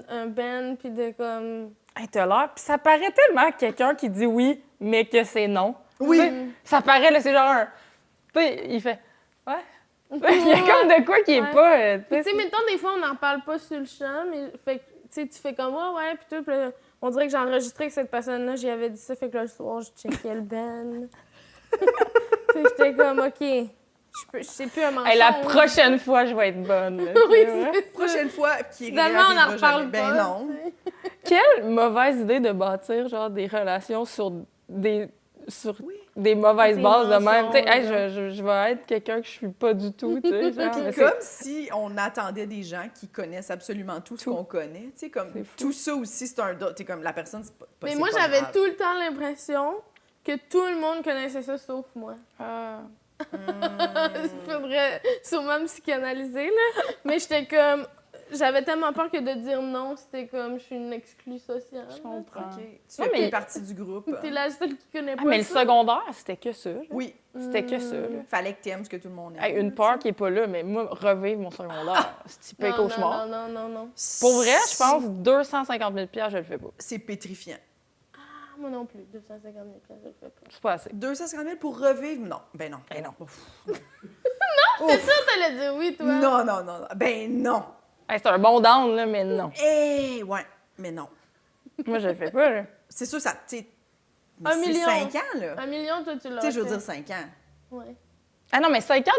un band, puis de comme... Hey, t'as l'air. Puis ça paraît tellement quelqu'un qui dit oui, mais que c'est non. Oui. Tu sais, ça paraît, là, c'est genre un. Tu sais, il fait. Ouais. Il y a comme de quoi qui est Ouais. pas. Tu sais, mettons, des fois, on n'en parle pas sur le champ, mais fait que, tu sais, tu fais comme, ouais, puis tout, puis là, on dirait que j'ai enregistré que cette personne-là, j'y avais dit ça, fait que là, le soir, je checkais le band. Puis j'étais comme, OK, je sais plus un mensonge. Hey, la prochaine fois, je vais être bonne. là, Oui, tu sais, ouais. c'est ça. Prochaine fois, qui Finalement, on n'en reparle Ben pas. non. Quelle mauvaise idée de bâtir genre des relations sur des mauvaises Des bases de même. Tu sais, mensonges. hey, je vais être quelqu'un que je suis pas du tout. Tu sais, genre, mais Puis c'est- comme si on attendait des gens qui connaissent absolument tout ce qu'on connaît. Tu sais, comme C'est fou. tout ça aussi, c'est un... T'es comme la personne, c'est pas Mais c'est moi, pas j'avais grave. tout le temps l'impression que tout le monde connaissait ça, sauf moi. Ah. Il faudrait sûrement me psychanalyser, là. Mais j'étais comme... J'avais tellement peur que de dire non, c'était comme je suis une exclue sociale. Je comprends. OK. Tu Ouais, fais mais- plus partie du groupe. T'es la seule qui connaît pas Ah, mais le ça. secondaire, c'était que ça. là. Oui. C'était que ça. là. Fallait que t'aimes ce que tout le monde aime. Hey, une peur qui est pas là, mais moi, revivre mon secondaire, c'est pas Non, cauchemar. non. Pour vrai, je pense 250 000 $, je le fais pas. C'est pétrifiant. Ah, moi non plus, 250 000 $, je le fais pas. C'est pas assez. 250 000 pour revivre? Non. Ben non. Ben non. T'es sûre que t'allais dire oui, toi? Non. Ben non. Hey, c'est un bon down, là, mais non. Ouais. Mais non. Moi, je le fais pas, là. C'est sûr, ça... tu sais, Un c'est million. 5 ans, là. 1 million, toi, tu l'as Tu sais, je veux fait. dire 5 ans. Ouais. Ah non, mais 5 ans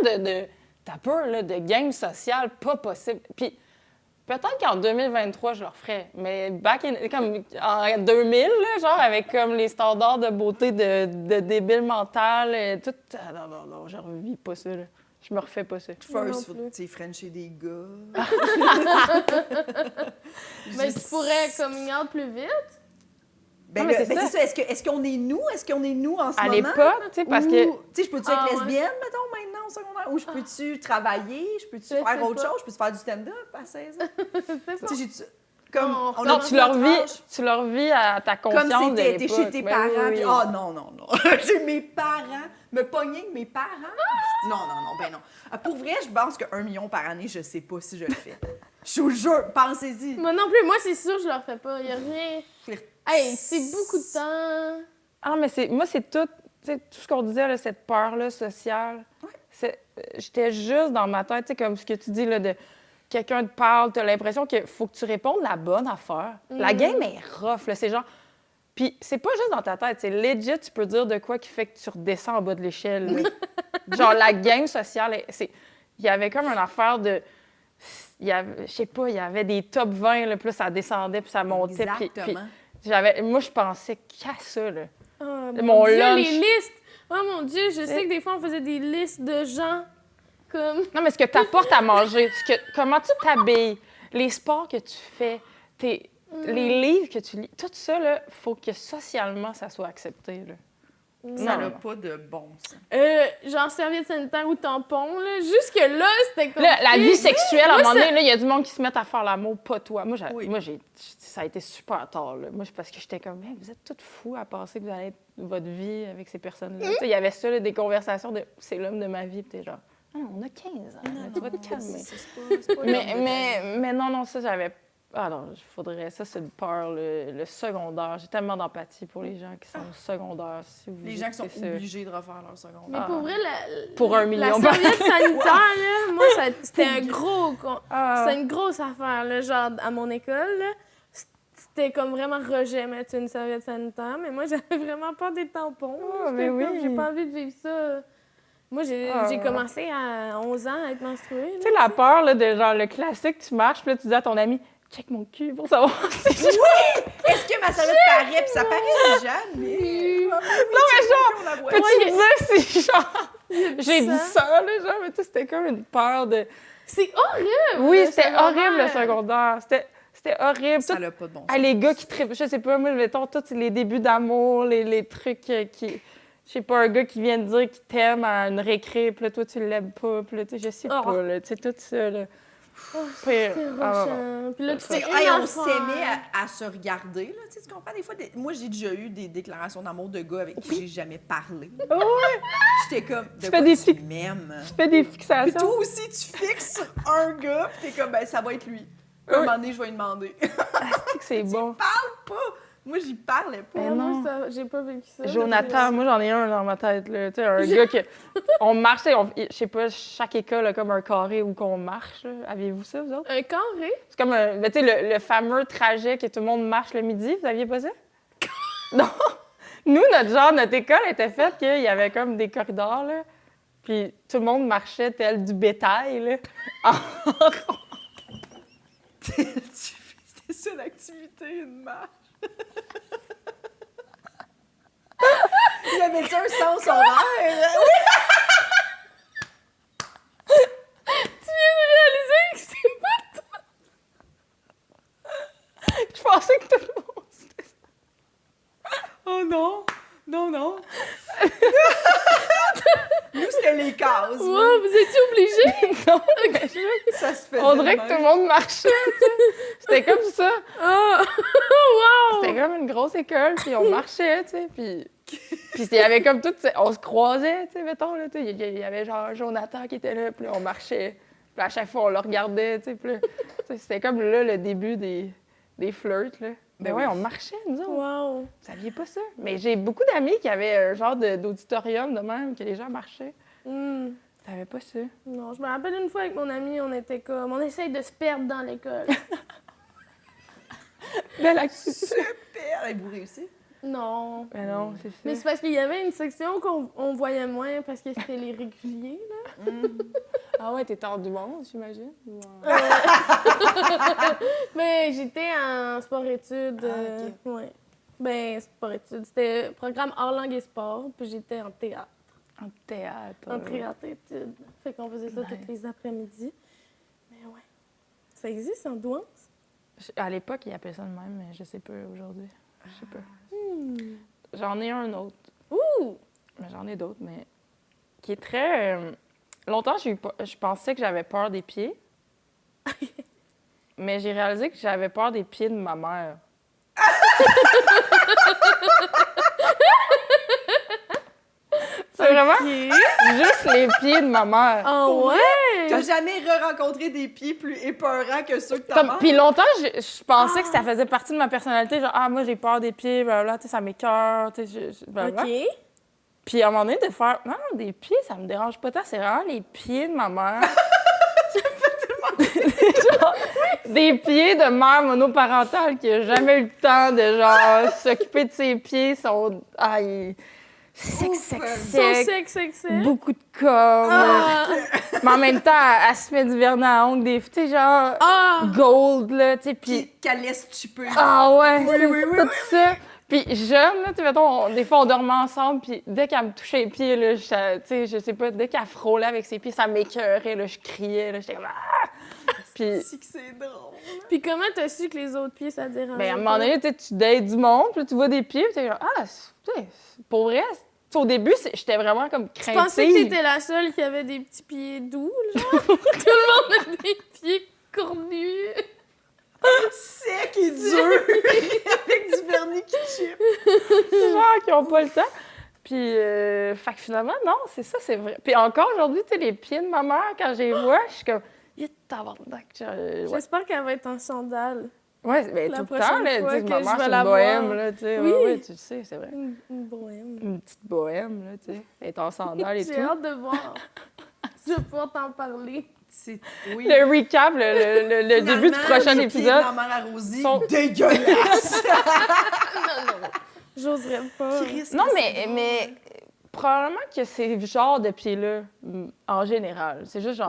t'as peur, là, de game sociale, pas possible. Puis peut-être qu'en 2023, je le referais. Mais comme en 2000, là, genre, avec comme les standards de beauté de débile mental, tout... Ah, non, je revis pas ça, là. Je me refais pas ça. Moi non First, faut, plus. tu sais, frencher des gars. Mais tu pourrais coming out plus vite. Ben, Non, mais là, c'est ben, ça. c'est ça. Est-ce qu'on est nous? Est-ce qu'on est nous en ce À moment? l'époque, tu sais, parce que... Ou, tu sais, je peux-tu Ah, être ouais. lesbienne, mettons, maintenant, au secondaire? Ou je peux-tu travailler? Je peux-tu Je sais faire autre pas. chose? Je peux-tu faire du stand-up à 16 ans? C'est ça. Tu sais, j'ai-tu... Comme, Non, on Non, a tu leur notre vis, âge. tu leur vis à ta Comme conscience si de t'es l'époque. chez tes Ben parents. oui, Puis, oui. oh non. J'ai mes parents. Me pogner avec mes parents? Non, ben non. Ah, pour vrai, je pense que 1 million par année, je sais pas si je le fais. Je vous jure, pensez-y. Moi non plus, moi c'est sûr je le refais pas. Il y a rien. Hey, c'est beaucoup de temps. Ah, mais moi, c'est tout, tu sais, tout ce qu'on disait, là, cette peur-là sociale. J'étais juste dans ma tête, tu sais, comme ce que tu dis, là, de quelqu'un te parle, t'as l'impression qu'il faut que tu répondes la bonne affaire. La game est rough, là, c'est genre... Puis c'est pas juste dans ta tête, c'est legit, tu peux dire de quoi qui fait que tu redescends en bas de l'échelle. là. Genre, la game sociale, il y avait comme une affaire de... Je sais pas, il y avait des top 20, là, puis là, ça descendait, puis ça montait. Puis Exactement. moi, je pensais qu'à ça, là. Oh, Mon Dieu, lunch. les listes. Oh mon Dieu, je sais que des fois on faisait des listes de gens comme. Non, mais ce que tu apportes à manger, comment tu t'habilles, les sports que tu fais, les livres que tu lis, tout ça, il faut que socialement, ça soit accepté. Là. Ça Non, n'a non. pas de bon sens. Genre serviette sanitaire ou tampon, là. Jusque-là, c'était comme. Là, la vie sexuelle, à un Moi, moment ça- donné, là, il y a du monde qui se met à faire l'amour, pas toi. Moi, Oui. ça a été super tard. Là. Moi, parce que j'étais comme, hey, vous êtes toutes fous à penser que vous allez être votre vie avec ces personnes-là. Tu sais, il y avait ça, là, des conversations de c'est l'homme de ma vie, puis t'es genre, ah, on a 15 ans, là, tu vas te calmer. C'est pas Mais non, ça, j'avais. Ah non, il faudrait. Ça, c'est une peur, le secondaire. J'ai tellement d'empathie pour les gens qui sont au secondaire. Si vous Les gens qui sont écoutez ça. obligés de refaire leur secondaire. Mais Ah. pour vrai, Pour 1 la million. serviette sanitaire, là, moi, c'était un gros. Ah. C'était une grosse affaire, là, genre à mon école. Là. C'était comme vraiment rejet mettre une serviette sanitaire, mais moi, j'avais vraiment peur des tampons. Ah, mais J'étais comme, oui. j'ai pas envie de vivre ça. Moi, j'ai Ah. commencé à 11 ans à être menstruée. Tu sais, la peur, là, de genre le classique, tu marches, puis là, tu dis à ton ami, check mon cul pour savoir si je. Est-ce que ma serviette paraît? Puis ça paraît déjà, mais... Non, mais genre, peux-tu me dire si, genre, j'ai dit ça. ça, là, genre, mais tu sais, c'était comme une peur de. C'est horrible! Oui, le c'était secondaire. horrible, le secondaire. C'était horrible. Ça Tout- n'a pas de bon sens. Ah, les gars qui trippent, je sais pas, moi, mettons, tous les débuts d'amour, les trucs qui... Je sais pas, un gars qui vient de dire qu'il t'aime à une récré, puis là, toi, tu l'aimes pas, puis là, tu sais, je sais Oh. pas, là, tu sais, tout ça, là. Pire. C'est Ah, rochant. Puis là, tu Tu sais, fais hey, une on affaire. s'aimait à se regarder, là, tu sais, tu comprends? Des fois, moi, j'ai déjà eu des déclarations d'amour de gars avec qui j'ai jamais parlé. Ah ouais, J'étais comme, de fais quoi des tu fic- m'aimes? tu fais des Puis fixations. toi aussi, tu fixes sur un gars, puis t'es comme, ben, ça va être lui. Puis, à un moment donné, je vais lui demander. C'est que c'est bon. Parle pas! Moi, j'y parlais pas. Mais Ouais, non. moi, j'ai pas vécu ça. Jonathan, moi, j'en ai un dans ma tête, là. Tu sais, un gars que... On marchait, je sais pas, chaque école a comme un carré où qu'on marche, là. Aviez-vous ça, vous autres? Un carré? C'est comme ben, tu sais, le fameux trajet que tout le monde marche le midi. Vous aviez pas ça? Non! Nous, notre école était faite qu'il y avait comme des corridors, là. Puis tout le monde marchait tel du bétail, là. C'était ça l'activité, une marche. Il y avait-tu un sens horaire? Tu viens de réaliser que c'est pas toi! Je pensais que tout le monde, c'était ça. Oh non! Non, non! Nous, c'était les cases. là. Ouais, vous étiez obligés? Non, mais je- Ça se faisait. on dirait de que tout même. le monde marchait, tu sais. C'était comme ça. Ah! Wow! C'était comme une grosse école, puis on marchait, tu sais, puis il y avait comme tout, on se croisait, tu sais, mettons, là, tu sais, il y avait genre Jonathan qui était là, puis là, on marchait, puis à chaque fois, on le regardait, tu sais, puis là, tu sais, c'était comme là, le début des flirts, là. Ben Ben ouais, oui. on marchait, nous autres. Wow! Vous saviez pas ça? Mais j'ai beaucoup d'amis qui avaient un genre d'auditorium de même, que les gens marchaient. Hmm. T'avais pas ça? Non, je me rappelle une fois avec mon ami, on était comme... On essaye de se perdre dans l'école. Belle activité. Super! Et vous réussissez? Non. Ben non, c'est ça. Mais c'est parce qu'il y avait une section qu'on voyait moins parce que c'était les réguliers, là. Ah ouais, t'étais en du monde, j'imagine? Ou en- Mais j'étais en sport-études. Ah, Ouais. Ben, sport-études. C'était programme hors langue et sport, puis j'étais en théâtre. En théâtre. En théâtre-études. Fait qu'on faisait ça Nice. tous les après-midi. Mais ouais. Ça existe en douance? À l'époque, ils appelaient ça de même, mais je sais pas aujourd'hui. Je sais pas. Hmm. J'en ai un autre. Ouh! Mais j'en ai d'autres, mais qui est très... Longtemps, je pensais que j'avais peur des pieds. Mais j'ai réalisé que j'avais peur des pieds de ma mère. C'est vraiment juste les pieds de ma mère. Ah ouais! T'as jamais re-rencontré des pieds plus épeurants que ceux que t'as Comme- Puis longtemps, je pensais que ça faisait partie de ma personnalité. Genre, ah, moi, j'ai peur des pieds, blablabla, tu sais, ça m'écoeure, tu sais, blablabla. OK. Puis à un moment donné, de faire, non, des pieds, ça me dérange pas tant, c'est vraiment les pieds de ma mère. Genre, des pieds de mère monoparentale qui a jamais eu le temps de, genre, s'occuper de ses pieds, sont... Ah, sec, sec, Son sec, sexe. beaucoup de com. Ah! Mais en même temps, elle se met du vernis à ongles, des, tu sais, genre, Ah! gold, là, tu sais, puis... Puis qu'elle laisse chipper. Ah ouais, c'est oui, tout ça. Puis jeune, là, tu sais, mettons, des fois, on dormait ensemble, puis dès qu'elle me touchait les pieds, là, tu sais, je sais pas, dès qu'elle frôlait avec ses pieds, ça m'écœurait, là, je criais, là, j'étais comme... Ah! Puis, C'est que c'est drôle. Puis comment t'as su que les autres pieds, ça te dérangeait? ben, à un pas? moment donné, tu sais, tu dates du monde, puis là, tu vois des pieds, puis t'es genre, ah, tu sais, pour vrai, tu sais, au début, j'étais vraiment comme Je craintive. pensais que t'étais la seule qui avait des petits pieds doux, genre. Tout le monde a des pieds cornus. Sec et dur. Avec du vernis qui chip. Genre qui ont pas le temps. Puis, fait que finalement, non, c'est ça, c'est vrai. Puis encore aujourd'hui, tu sais, les pieds de ma mère, quand je les vois, je suis comme, il est tabarnak. Ouais, J'espère qu'elle va être en sandales. ouais ben, La tout le prochaine temps, là, fois tu sais, que ma je mère, vais c'est la une bohème, voir. là, tu sais. Oui. Ouais, tu le sais, c'est vrai. Une bohème. Une petite bohème, là, tu sais. Elle est en sandales et J'ai tout. hâte de voir. Je vais pouvoir t'en parler. C'est... Oui. Le recap, le début du Finalement, prochain les pieds de épisode. ma mère à Rosie, sont- dégueulasse. J'oserais pas. Christ, Non, c'est drôle. mais probablement que c'est le genre de pieds-là, en général. C'est juste,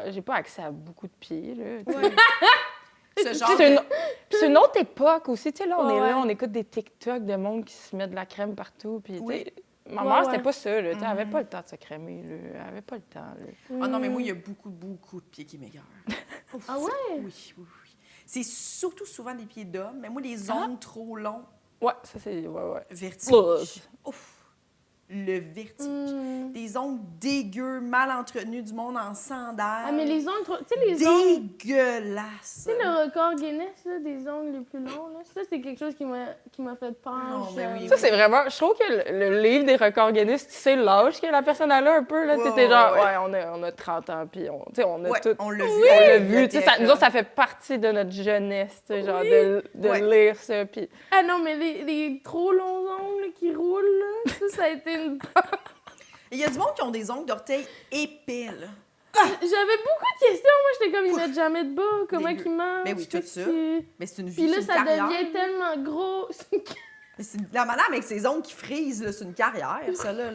j'ai pas accès à beaucoup de pieds, là, tu sais. Ce genre C'est une... de... puis c'est une autre époque aussi, tu sais, là, on est Ouais. là, on écoute des TikTok de monde qui se met de la crème partout, puis, tu Oui. sais, ma Ouais, mère, ouais. c'était pas ça, là, tu sais, elle avait pas le temps de se crémer, là, elle avait pas le temps, là. Ah non, mais moi, il y a beaucoup de pieds qui m'égarent. Ah ouais? Oui, oui, oui. C'est surtout souvent des pieds d'homme, mais moi, les ongles trop longs, Ouais, ça, c'est... Ouais. vertige. Ouf! Le vertige. Des ongles dégueux, mal entretenus, du monde en sandales. Ah, mais les ongles, tu sais, les ongles... Dégueulasse! Tu sais, le record Guinness, là, des ongles les plus longs, là, ça, c'est quelque chose qui m'a fait peur. Non, mais oui, Ça, c'est vraiment... Je trouve que le livre des records Guinness, tu sais l'âge que la personne a là un peu, là. Ouais, T'étais genre, ouais. on a 30 ans, puis on a Ouais, tout... on l'a vu. On l'a vu, Le tu sais, ça, nous autres, TFL. ça fait partie de notre jeunesse, tu sais, genre, de Ouais. lire ça, puis... Ah non, mais les trop longs ongles qui roulent, là, ça a été une... Il y a du monde qui ont des ongles d'orteils épais, là. J'avais beaucoup de questions. Moi, j'étais comme, ils mettent jamais de bas. Comment Dégueu. qu'ils mangent? Ben oui, tout ça. Puis Mais c'est une vie, là, c'est une ça carrière. devient tellement gros. Mais la madame avec ses ongles qui frisent, là, c'est une carrière, ça, là.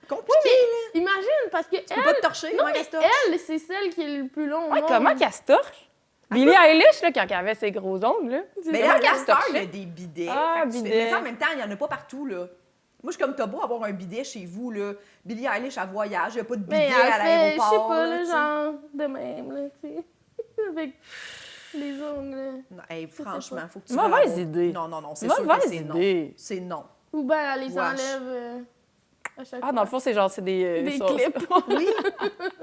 Compliqué, Imagine, parce que Tu peux pas te torcher, non, comment mais elle se torche? elle, c'est celle qui est le plus long au Ouais, monde. comment qu'elle se torche? Billie Eilish, là, quand elle avait ses gros ongles, là. Mais comment là, qu'elle se Castor, il y torchait? a des bidets. Ah, Fait que tu fais- bidets. Mais ça, en même temps, il n'y en a pas partout, là. Moi, je suis comme, t'as beau avoir un bidet chez vous, là. Billie Eilish, elle voyage, il n'y a pas de bidet Mais elle à fait, je l'aéroport. sais pas, là, là, tu sais. genre, de même, là, tu sais. Avec les ongles, là. Non, hey, franchement, faut que tu Mauvaise vas l'avoir. idée. Non, c'est sûr que Mauvaise c'est non. idée. C'est non. Ou bien elle les Wesh. enlève à chaque Ah, fois. dans le fond, c'est genre, c'est des... Des sauces. clips. Oui,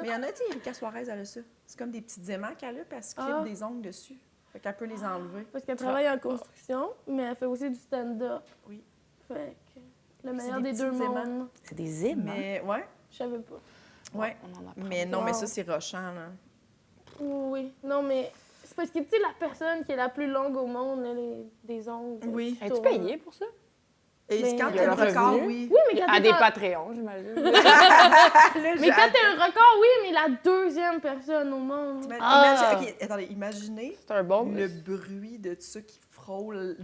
mais il y en a, tu sais, Erika Suarez, elle a ça. C'est comme des petits aimants qu'elle a, puis elle se clip Ah. des ongles dessus. Fait qu'elle peut les enlever. Parce qu'elle travaille en construction, mais elle fait aussi du stand-up. Oui. Fait que le c'est meilleur des des deux petits aimants. mondes. C'est des aimants. Mais, ouais, Je savais pas. ouais. On en apprend. Mais non, mais Wow. ça, c'est rochant, là. Oui, non, mais c'est parce que, tu sais, la personne qui est la plus longue au monde, elle a des ongles. Oui. qui Es-tu tournent. payé pour ça? Et Ben, quand il y t'as a le un record, revenu. oui. Oui, mais quand À t'es des dans- Patreons, j'imagine. Mais quand t'es un record, oui, mais la deuxième personne au monde. Ah. OK, attendez, imaginez C'est un bon... le bruit de ça qui frôle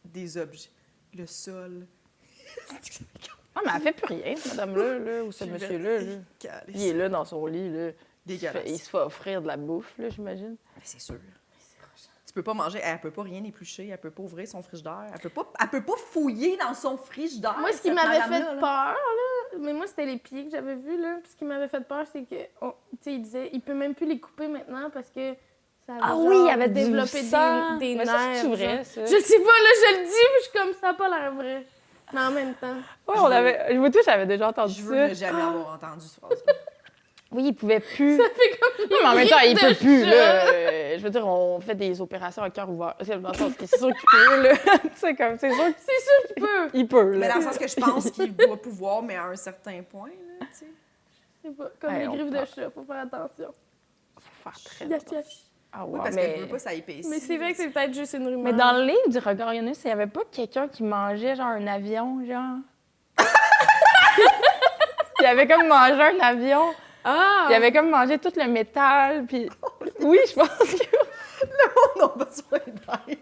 des objets. Le sol. Ah, mais elle fait plus rien, cette madame-là, là, ou ce monsieur-là. Là. Il est là dans son lit, là. Dégueulasse. Il se fait offrir de la bouffe, là, j'imagine. Mais c'est sûr. Tu peux pas manger, elle peut pas rien éplucher, elle peut pas ouvrir son frigidaire, elle peut pas fouiller dans son frigidaire. Moi, ce qui cette m'avait fait madame-là, là. peur, là, mais moi, c'était les pieds que j'avais vus, là. Puis ce qui m'avait fait peur, c'est que, tu sais, il disait, il peut même plus les couper maintenant parce que ça avait, Ah genre, oui, il y avait du développé sang. des Mais nerfs. ça, c'est vrai, genre. ça? Je sais pas, là, je le dis, puis je suis comme, ça a pas l'air vrai. Mais en même temps. Ouais, on avait... Moi, tout, j'avais déjà entendu Je veux ça. ne jamais avoir entendu cette phrase-là. Oui, il pouvait plus. Ça fait comme Non, mais en même temps, il de peut plus, chat. là. Je veux dire, on fait des opérations à cœur ouvert. C'est dans le sens que c'est sûr qu'il peut, là. Tu sais, comme, c'est sûr C'est sûr qu'il peut. qu'il peut, là. Mais dans le sens que je pense qu'il doit pouvoir, mais à un certain point, là, tu sais. Je sais pas, comme Hey, les on griffes de parle. chat, faut faire attention. Faut faire très Yach, attention. yach. Ah, Oui, ouais, parce mais... que je veux pas, ça épaissit. Mais c'est vrai que c'est peut-être juste une rumeur. Mais dans le livre du regard Yonus, il y avait pas quelqu'un qui mangeait, genre, un avion, genre... Il avait comme mangé un avion. Ah! Il avait comme mangé tout le métal, puis... Oui, je pense que... On a besoin d'aide.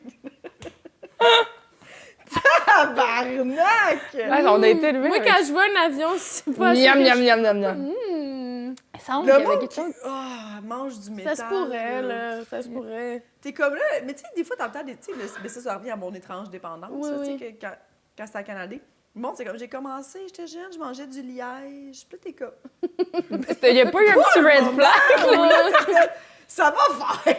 Tabarnak! Ouais, on a été élevés Moi, avec... quand je vois un avion, c'est pas Miam, ça que miam, je- miam, miam, miam. Hmm. Il semble Le qu'il y avait monde quelque qui chose... mange du métal. Ça se pourrait, là. Ça se pourrait. T'es comme là, mais tu sais, des fois, t'entends des. Tu sais, mais ça revient à mon étrange dépendance, Oui, là, tu sais, oui. que quand c'était à Canada. Le monde, c'est comme, j'ai commencé, j'étais jeune, je mangeais du liège. Puis là, t'es comme, Il n'y a pas eu un petit red flag. ça va faire!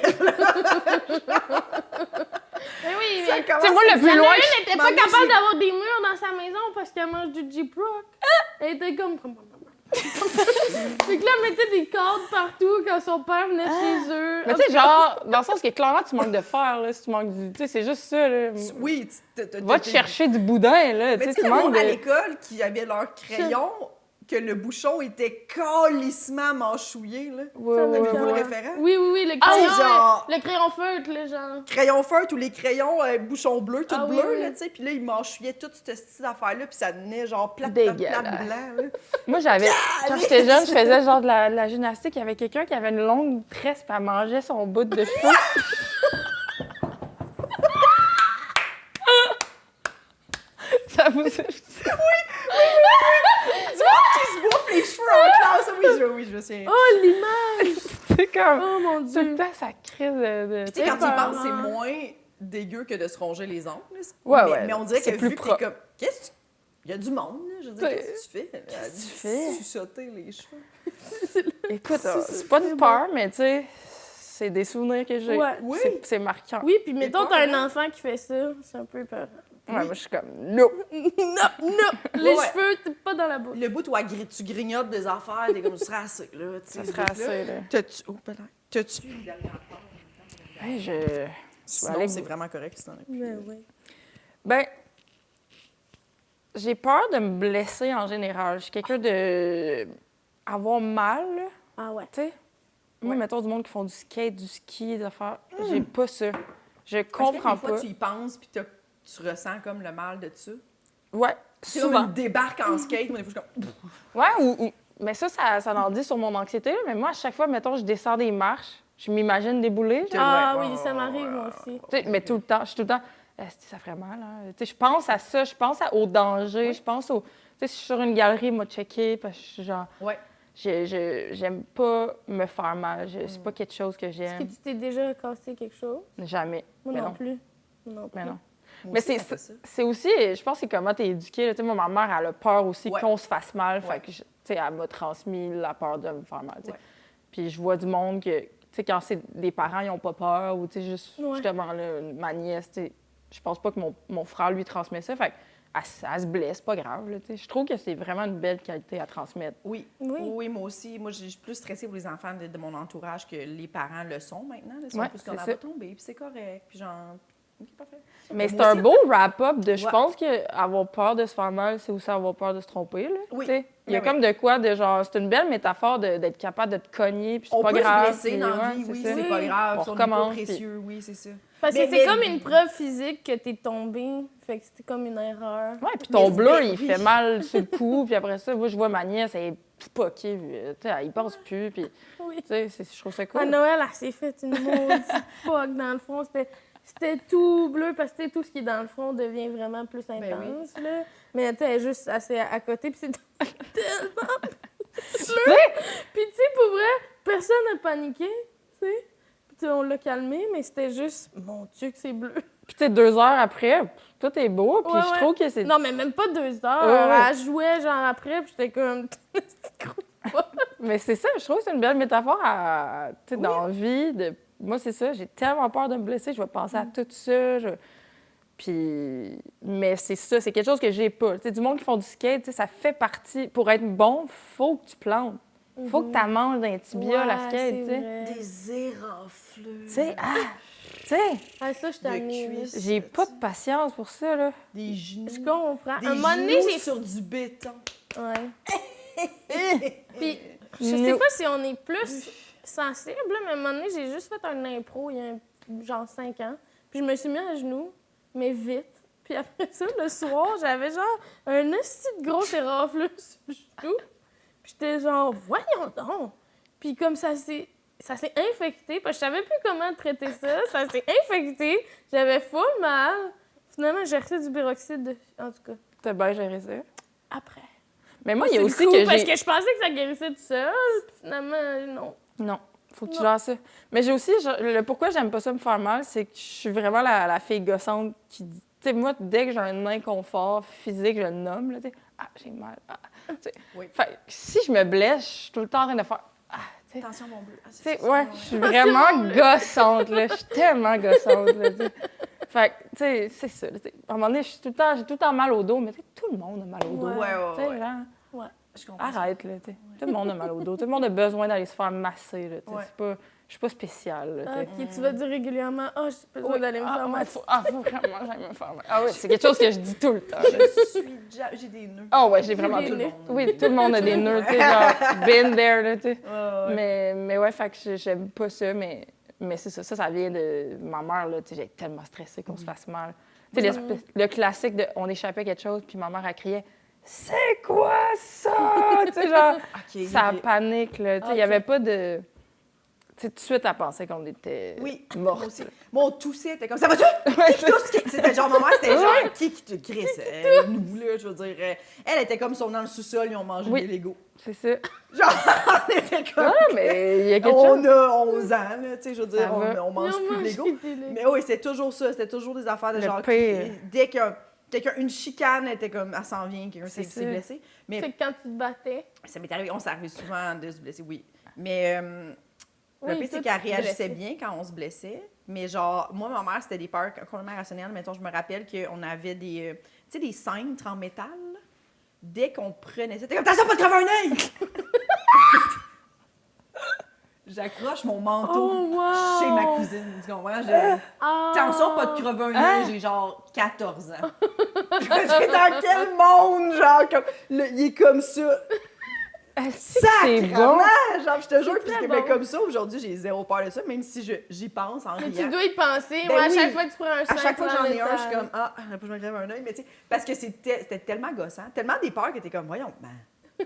Mais oui, Ça mais... commence Tu sais, moi, le Il y en plus a loin... une n'était pas Maman, capable j'ai- d'avoir des murs dans sa maison parce qu'elle mange du Jeep Rock. Elle était comme... Fait que là, elle mettait des cordes partout quand son père venait chez eux. Mais tu sais, genre, dans le sens que clairement, tu manques de fer, là, si tu manques du... Tu sais, c'est juste ça, là. Oui, Va te chercher du boudin, là. Mais Tu sais, tu sais, tu le monde manques à de... l'école qui avait leur crayon, que le bouchon était calissement mâchouillé, là. Ouais, Ça me ouais, Avez-vous le ouais. référent? Oui, oui, oui, le Ah, crayon, genre- le crayon feutre, là, genre. Crayon feutre ou les crayons bouchon bleu, tout Ah oui, bleu, oui. là, tu sais. Puis là, ils mâchouillaient tout ce style d'affaires-là, puis ça devenait genre plat Dégueulasse. blanc, là. Moi, j'avais... Quand j'étais jeune, je faisais genre de la gymnastique. Il y avait quelqu'un qui avait une longue tresse, puis elle mangeait son bout de cheveux. Ça vous... Qui se bouffe les cheveux en classe. Oui, je sais. Oh, l'image! C'est comme... Oh, mon Tout le Dieu! temps, ça crise de... Tu sais, quand tu y peur, penses, c'est hein. moins dégueu que de se ronger les ongles. là. Ouais, mais, ouais, mais on dirait que c'est plus vu que t'es propre. comme... Qu'est-ce que... Il y a du monde, là. Je veux dire, T'sais, qu'est-ce que tu fais? qu'est-ce que tu fais? Suçoter les cheveux. Écoute, c'est pas de peur, mais tu sais... c'est des souvenirs que j'ai. Ouais. Oui. C'est marquant. Oui, puis mettons, t'as pas un enfant qui fait ça, c'est un peu peur. Ouais, moi, je suis comme, non! Non! Les Ouais. cheveux, t'es pas dans la bouche. Le bout où tu grignotes des affaires, t'es comme, tu serais assez, là. Tu sais, Ça serait assez, là. T'as-tu... Oh, peut-être. T'as-tu une dernière part? Hey, je vais Sinon, aller- c'est vraiment correct si t'en as plus. Ben oui. Ben, j'ai peur de me blesser en général. Je suis quelqu'un de avoir mal, là, Ah ouais. tu sais. Moi, Ouais. mettons du monde qui font du skate, du ski, des affaires. J'ai pas ça. Je Parce que comprends des fois, pas. tu y penses, puis tu ressens comme le mal de ça. Ouais, C'est comme souvent. une débarque en skate, moi, des fois, je suis comme... Ouais, mais ça en dit sur mon anxiété, là. Mais moi, à chaque fois, mettons, je descends des marches, je m'imagine débouler. genre. Ah Ouais, oui, ouais, ça ouais, m'arrive, ouais, moi ouais, aussi. Tu sais, mais tout le temps, je suis tout le temps, ça ferait mal, hein? Tu sais, je pense à ça, je pense au danger, je pense au... Tu sais, si je suis sur une galerie, moi, checker, parce que je suis genre... Ouais. J'aime pas me faire mal. C'est pas quelque chose que Est-ce que j'aime. tu t'es déjà cassé quelque chose? Jamais. Moi Mais non non. plus. Moi non plus. Mais non. Moi Mais aussi, ça fait ça. c'est aussi, je pense, c'est comment t'es éduqué. là. Tu sais, moi, ma mère, elle a peur aussi Ouais. qu'on se fasse mal. Ouais. Fait que, tu sais, elle m'a transmis la peur de me faire mal. tu sais. Ouais. Puis je vois du monde que, tu sais, quand c'est des parents, ils ont pas peur. Ou, tu sais, juste, Ouais. justement, là, ma nièce, tu sais, je pense pas que mon frère lui transmet ça. Fait que, elle se blesse, pas grave. Là, tu sais. Je trouve que c'est vraiment une belle qualité à transmettre. Oui. Oui. Oui, moi aussi. Moi, je suis plus stressée pour les enfants de mon entourage que les parents le sont maintenant. Ils sont Ouais, plus comme, c'est elle ça. va tomber, puis c'est correct. Puis genre, OK, parfait. Mais c'est moi un aussi- beau wrap-up de. Je Ouais. pense qu'avoir peur de se faire mal, c'est aussi avoir peur de se tromper. Là, Oui. tu sais. Il y a Ben comme de quoi, de genre. C'est une belle métaphore d'être capable de te cogner, puis c'est On pas peut grave. se blesser puis dans la ouais, vie, oui, ça. c'est pas grave. On Si on n'est pas recommence, précieux, oui, c'est ça. Parce que Mais- c'est mais- comme une preuve physique que t'es tombé. Fait que c'était comme une erreur. Ouais, puis ton Mais- bleu, mais- il fait mal sur le cou, puis après ça, moi, je vois ma nièce, elle est tout poquée, puis, tu sais, il pense plus, puis, Oui. tu sais, je trouve ça cool. À Noël, elle s'est fait une maudite poque dans le front. C'était tout bleu parce que tu sais, tout ce qui est dans le front devient vraiment plus intense. Ben oui. Là. Mais tu sais, elle est juste assez à côté, puis c'est tellement bleu. Puis tu sais, pour vrai, personne n'a paniqué, tu sais. Puis tu sais, on l'a calmé, mais c'était juste, mon Dieu, que c'est bleu. Puis, tu sais, 2 heures après, tout est beau, puis Ouais, je ouais. trouve que c'est... Non, mais même pas 2 heures. Ouais, ouais. Elle jouait genre après, puis j'étais comme, Mais c'est ça, je trouve que c'est une belle métaphore à, tu sais, dans la vie. Moi, c'est ça, j'ai tellement peur de me blesser, je vais penser à tout ça. Puis, mais c'est ça, c'est quelque chose que j'ai pas. Tu sais, du monde qui font du skate, tu sais, ça fait partie. Pour être bon, faut que tu plantes. Faut que tu manges d'un tibia, la Ouais, skate, c'est tu sais. vrai. Des éraflures. Tu sais, tu sais, Ah, ça, je t'amuse. cuisses. j'ai pas de patience pour ça, là. Des genoux. Je comprends. Des Un moment donné, genoux j'ai sur du béton. Ouais. Puis, je sais No. pas si on est plus sensible, là, mais à un moment donné, j'ai juste fait un impro il y a genre 5 ans. Puis je me suis mis à genoux, mais vite. Puis après ça, le soir, j'avais genre un esti de gros éraflure sur le genou. Puis j'étais genre, voyons donc! Puis comme ça s'est infecté, parce que je savais plus comment traiter ça. Ça s'est infecté. J'avais full mal. Finalement, j'ai reçu du peroxyde, en tout cas. T'as bien géré ça. Après. Mais moi, il y a Sur aussi le coup, que parce j'ai... que je pensais que ça guérissait tout seul, puis finalement, non. Non, faut que tu Non. gères ça. Mais j'ai aussi... le pourquoi j'aime pas ça me faire mal, c'est que je suis vraiment la fille gossante qui dit... Tu sais, moi, dès que j'ai un inconfort physique, je le nomme, là, tu sais. Ah, j'ai mal. Ah, tu sais. Oui. Fait que si je me blesse, je suis tout le temps en train de faire... Ah, tu sais. Attention, mon bleu. Ah, Tu c'est sais, ça. ouais, je suis vraiment gossante, là. Je suis tellement gossante, là, tu sais. Fait que, tu sais, c'est ça. Là, tu sais. À un moment donné, j'ai tout le temps mal au dos, mais tu sais, tout le monde a mal au dos. Ouais, ouais, Tu sais, ouais. genre, Ouais. Je comprends. arrête, là, tu sais. Tout le monde a mal au dos. Tout le monde a besoin d'aller se faire masser, là, tu sais. Ouais. C'est pas... Je suis pas spéciale, là, tu sais. Ok, tu vas dire régulièrement, oh, j'ai besoin d'aller me faire mal. faut vraiment que j'aille me faire mal. Ah oui, c'est quelque chose que je dis tout le temps. J'ai des nœuds. Ah ouais, j'ai vraiment des tout le nœuds. monde. Oui, tout le monde a des nœuds, tu sais, genre, been there, là, tu sais. Ouais. Mais ouais, fait que j'aime pas ça, mais c'est ça. Ça vient de ma mère, là, tu sais, j'étais tellement stressée qu'on se fasse mal. Tu sais, le classique de on échappait à quelque chose, puis ma mère, elle criait « C'est quoi ça? » Tu sais, genre, OK. ça ok. panique, là. Tu sais, il y avait pas de... Tu sais, tout de suite, elle pensait qu'on était Oui, mortes. moi aussi. Moi, on toussait, t'es comme ça va-tu? Qui tousse? C'était genre, ma mère, c'était genre, qui te crisse? Nous, là, je veux dire. Elle était comme si on dans le sous-sol, ils ont mangé Oui. des Legos. C'est ça. Genre, on était comme. Ah, mais il y a quelque On chose. a 11 ans, là, tu sais, je veux dire, Ça va. on mange plus de Legos. Mais oui, c'était toujours ça. C'était toujours des affaires de Le genre. pire. Dès qu'il y a une chicane, elle était comme, elle s'en vient, quelqu'un C'est s'est ça. blessé. Mais C'est que quand tu te battais, ça m'est arrivé, on s'est arrivé souvent de se blesser, oui. Mais Le pire, c'est tout qu'elle réagissait blessé. bien quand on se blessait. Mais genre, moi, ma mère, c'était des peurs complètement rationnelles. Mettons, je me rappelle qu'on avait des, tu sais, des cintres en métal. Là. Dès qu'on prenait ça, c'était comme, attention, pas de crever un œil! J'accroche mon manteau Oh, wow! chez ma cousine. Tu comprends? Ah! Attention, pas de crever un Hein? œil, j'ai genre 14 ans. Je suis dans quel monde, genre, comme, il est comme ça. C'est Sacrement! bon. Genre, je te jure, puis très ben, bon. comme ça, aujourd'hui, j'ai zéro peur de ça, même si j'y pense en Mais riant. tu dois y penser. Ben Moi, à oui. chaque fois que tu prends un À chaque fois que j'en ai un, je suis métal. comme, ah, faut que je me crève un œil, mais tu sais, parce que c'était tellement gossant, tellement des peurs que t'es comme, voyons, ben, tu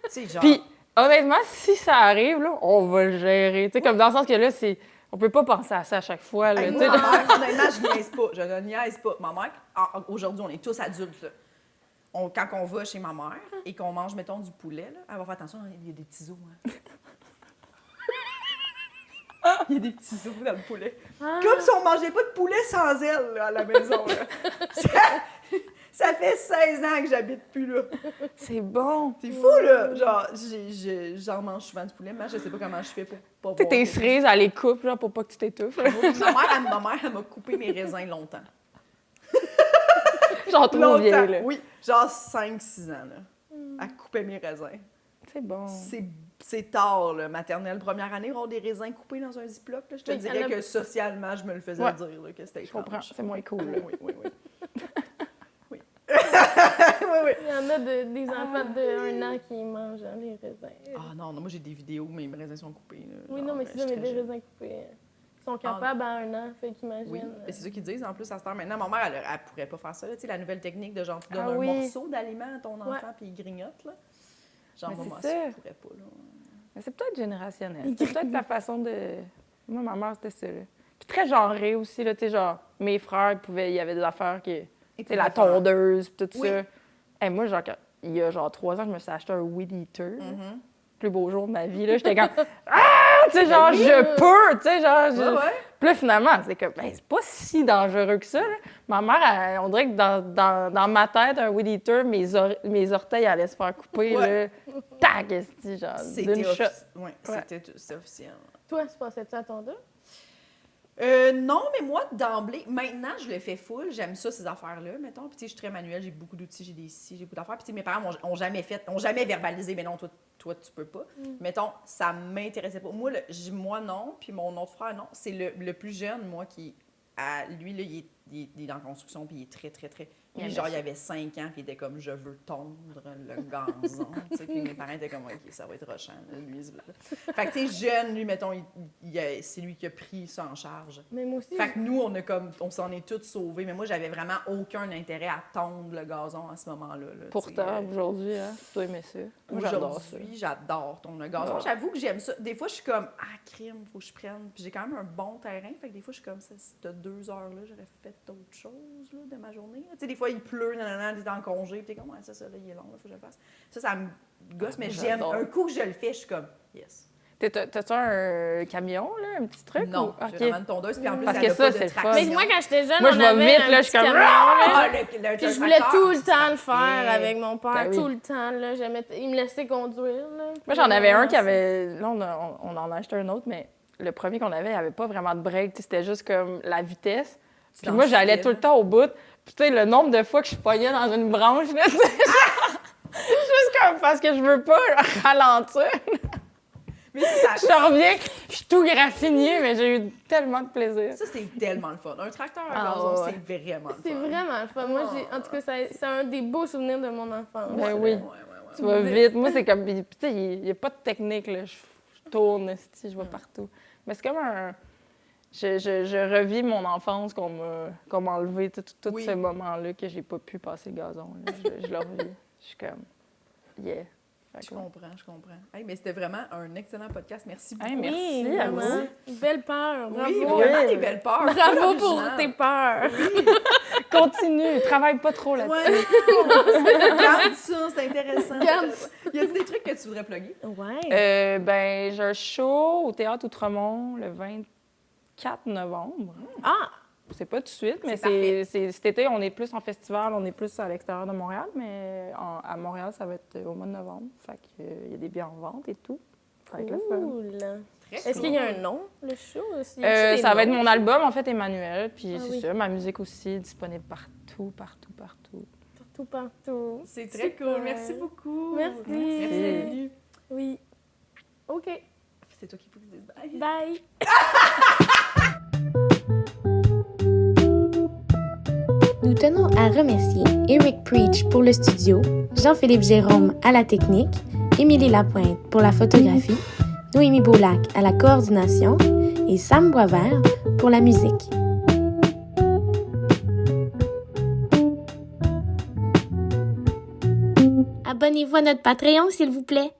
sais, genre. Puis, honnêtement, si ça arrive, là, on va le gérer. Tu sais, comme dans le sens que là, on peut pas penser à ça à chaque fois. Là, Hey, tu moi, sais. ma mère, honnêtement, je niaise pas. Je ne niaise pas. Ma mère, aujourd'hui, on est tous adultes. Là. Quand on va chez ma mère et qu'on mange, mettons, du poulet, là, elle va faire attention, il y a des petits os. Hein. Il y a des petits os dans le poulet. Ah. Comme si on mangeait pas de poulet sans elle là, à la maison. Là. Ça fait 16 ans que j'habite plus là. C'est bon. C'est fou, là. Genre, j'en mange souvent du poulet, mais je sais pas comment je fais pour pas Tu sais, boire. tes cerises, elle les coupe, genre, pour pas que tu t'étouffes. Ma mère, elle m'a coupé mes raisins longtemps. Genre trop vieille, là. Oui, genre 5-6 ans, là. Elle coupait mes raisins. C'est bon. C'est tard, là. Maternelle, première année, avoir des raisins coupés dans un ziploc, là. Je te Oui, dirais elle a- que socialement, je me le faisais Ouais. dire, là, que c'était Je comprends. étrange. C'est moins cool, là. Oui, oui, oui. Oui. oui, oui. Il y en a des enfants de 1 an qui mangent hein, les raisins. Ah non, non, moi, j'ai des vidéos où mes raisins sont coupés, là. Oui, Genre, non, mais je c'est ça, suis mais très des jeune. raisins coupés. Ils sont capables à 1 an, fait qu'imagine. Oui, mais c'est ça qu'ils disent en plus à cette heure. Maintenant, ma mère, elle pourrait pas faire ça. Là. Tu sais, la nouvelle technique de genre, tu donnes Ah un oui. morceau d'aliment à ton enfant Ouais. puis il grignote. Là. Genre, Mais moi, c'est ça, ça. je pourrais pas. Là. Mais c'est peut-être générationnel. C'est peut-être la façon de... Moi, ma mère, c'était ça, là. Puis très genré aussi, là, tu sais, genre, mes frères, il y avait des affaires qui... Tu sais, la tondeuse, puis tout Oui. ça. Et moi, genre, il y a genre 3 ans, je me suis acheté un weed eater. Mm-hmm. Plus beau jour de ma vie, là. J'étais comme... Ah! Tu sais, genre, oui. je peux! Tu sais, genre... Ouais, ouais. Puis là, finalement, c'est comme, ben, c'est pas si dangereux que ça, là. Ma mère, on dirait que dans ma tête, un weed eater, mes orteils allaient se faire couper, Ouais. là. Tac, esti, genre, d'une shot. Ouais, c'était officiel. Toi, tu pensais-tu à ton dos? Non, mais moi, d'emblée, maintenant, je le fais full. J'aime ça, ces affaires-là, mettons. Puis, tu sais, je suis très manuelle, j'ai beaucoup d'outils, j'ai des scies, j'ai beaucoup d'affaires. Puis, tu sais, mes parents ont jamais verbalisé, mais non, toi, tu peux pas. Mettons, ça m'intéressait pas. Moi, non, puis mon autre frère, non. C'est le plus jeune, moi, qui, lui, là, il est dans la construction, puis il est très, très, très... Lui, genre, il avait 5 ans, puis il était comme, je veux tondre le gazon. Tu sais, puis mes parents étaient comme, OK, ça va être rochant. Là, lui, fait que, tu sais, jeune, lui, mettons, c'est lui qui a pris ça en charge. Mais moi aussi. Fait que nous, on s'en est tous sauvés. Mais moi, j'avais vraiment aucun intérêt à tondre le gazon à ce moment-là. Là, Pourtant, aujourd'hui, hein, tu dois aimer ça. Moi, j'adore ça. aujourd'hui, j'adore tondre le gazon. Ouais. J'avoue que j'aime ça. Des fois, je suis comme, crime, faut que je prenne. Puis j'ai quand même un bon terrain. Fait que des fois, je suis comme, si t'as 2 heures-là, j'aurais fait autre chose là, de ma journée. Tu sais, des fois, il pleut, t'es en congé. Puis t'es comme, ouais, ça, là, il est long, il faut que je le fasse. Ça me gosse, mais j'aime. j'adore. Un coup que je le fais, je suis comme, yes. T'as-tu un camion, là, un petit truc? Non, ou... j'ai OK. vraiment une tondeuse. Puis en plus, Parce elle que a ça, pas c'est de le fun. traction. Mais moi, quand j'étais jeune, Moi, on je vais avait vite, un là, je suis petit comme, camion, là. Le Puis je voulais tout le temps le Yeah. faire avec mon père, Ben oui. tout le temps. Là. Il me laissait conduire. Là. Moi, j'en avais un qui avait... Là, on en a acheté un autre, mais le premier qu'on avait, il avait pas vraiment de break. Tu sais, c'était juste comme la vitesse. Puis moi, j'allais tout le temps au bout. Puis tu sais, le nombre de fois que je pognais dans une branche, là, tu sais, juste comme parce que je veux pas ralentir. Mais ça, Je reviens, je suis tout graffiné, mais j'ai eu tellement de plaisir. ça, c'est tellement le fun. Un tracteur à Ah, gazon, ouais. c'est vraiment le fun. C'est vraiment le fun. Moi, en tout cas, c'est un des beaux souvenirs de mon enfance. Ben oui. Tu vas vite. Moi, c'est comme... Puis, tu sais, il n'y a pas de technique, là. Je tourne, esti, je vais partout. Mais c'est comme un... Je revis mon enfance qu'on m'a enlevé, tous Oui. ces moments-là que j'ai pas pu passer le gazon. Là. Je le revis. Je suis comme... Yeah. Fait Je que, comprends. Hey, mais c'était vraiment un excellent podcast. Merci beaucoup. Hey, merci Oui, à vraiment. vous. Belle peur. Bravo. Oui, vraiment des belles peurs. Bravo pour Original. tes peurs. Continue, travaille pas trop là-dessus. Ouais, garde ça, c'est intéressant. Garde Y a-t-il des trucs que tu voudrais plugger? Ouais. Ben, j'ai un show au Théâtre Outremont le 24 novembre. Ah! C'est pas tout de suite, mais C'est c'est cet été, on est plus en festival, on est plus à l'extérieur de Montréal, mais à Montréal, ça va être au mois de novembre. Fait qu'il y a des billets en vente et tout. Ça va être le fun. Cool. Très Est-ce qu'il y a un nom, le show? Ça va être mon album, en fait, Emmanuel. Puis c'est oui. ça, ma musique aussi, disponible partout. Partout. C'est très Super. cool. Merci beaucoup. Merci. Merci. Oui. OK. C'est toi qui faut que tu dises bye. Bye. Nous tenons à remercier Eric Preach pour le studio, Jean-Philippe Jérôme à la technique, Émilie Lapointe pour la photographie, Noémie Boulac à la coordination et Sam Boisvert pour la musique. Abonnez-vous à notre Patreon, s'il vous plaît.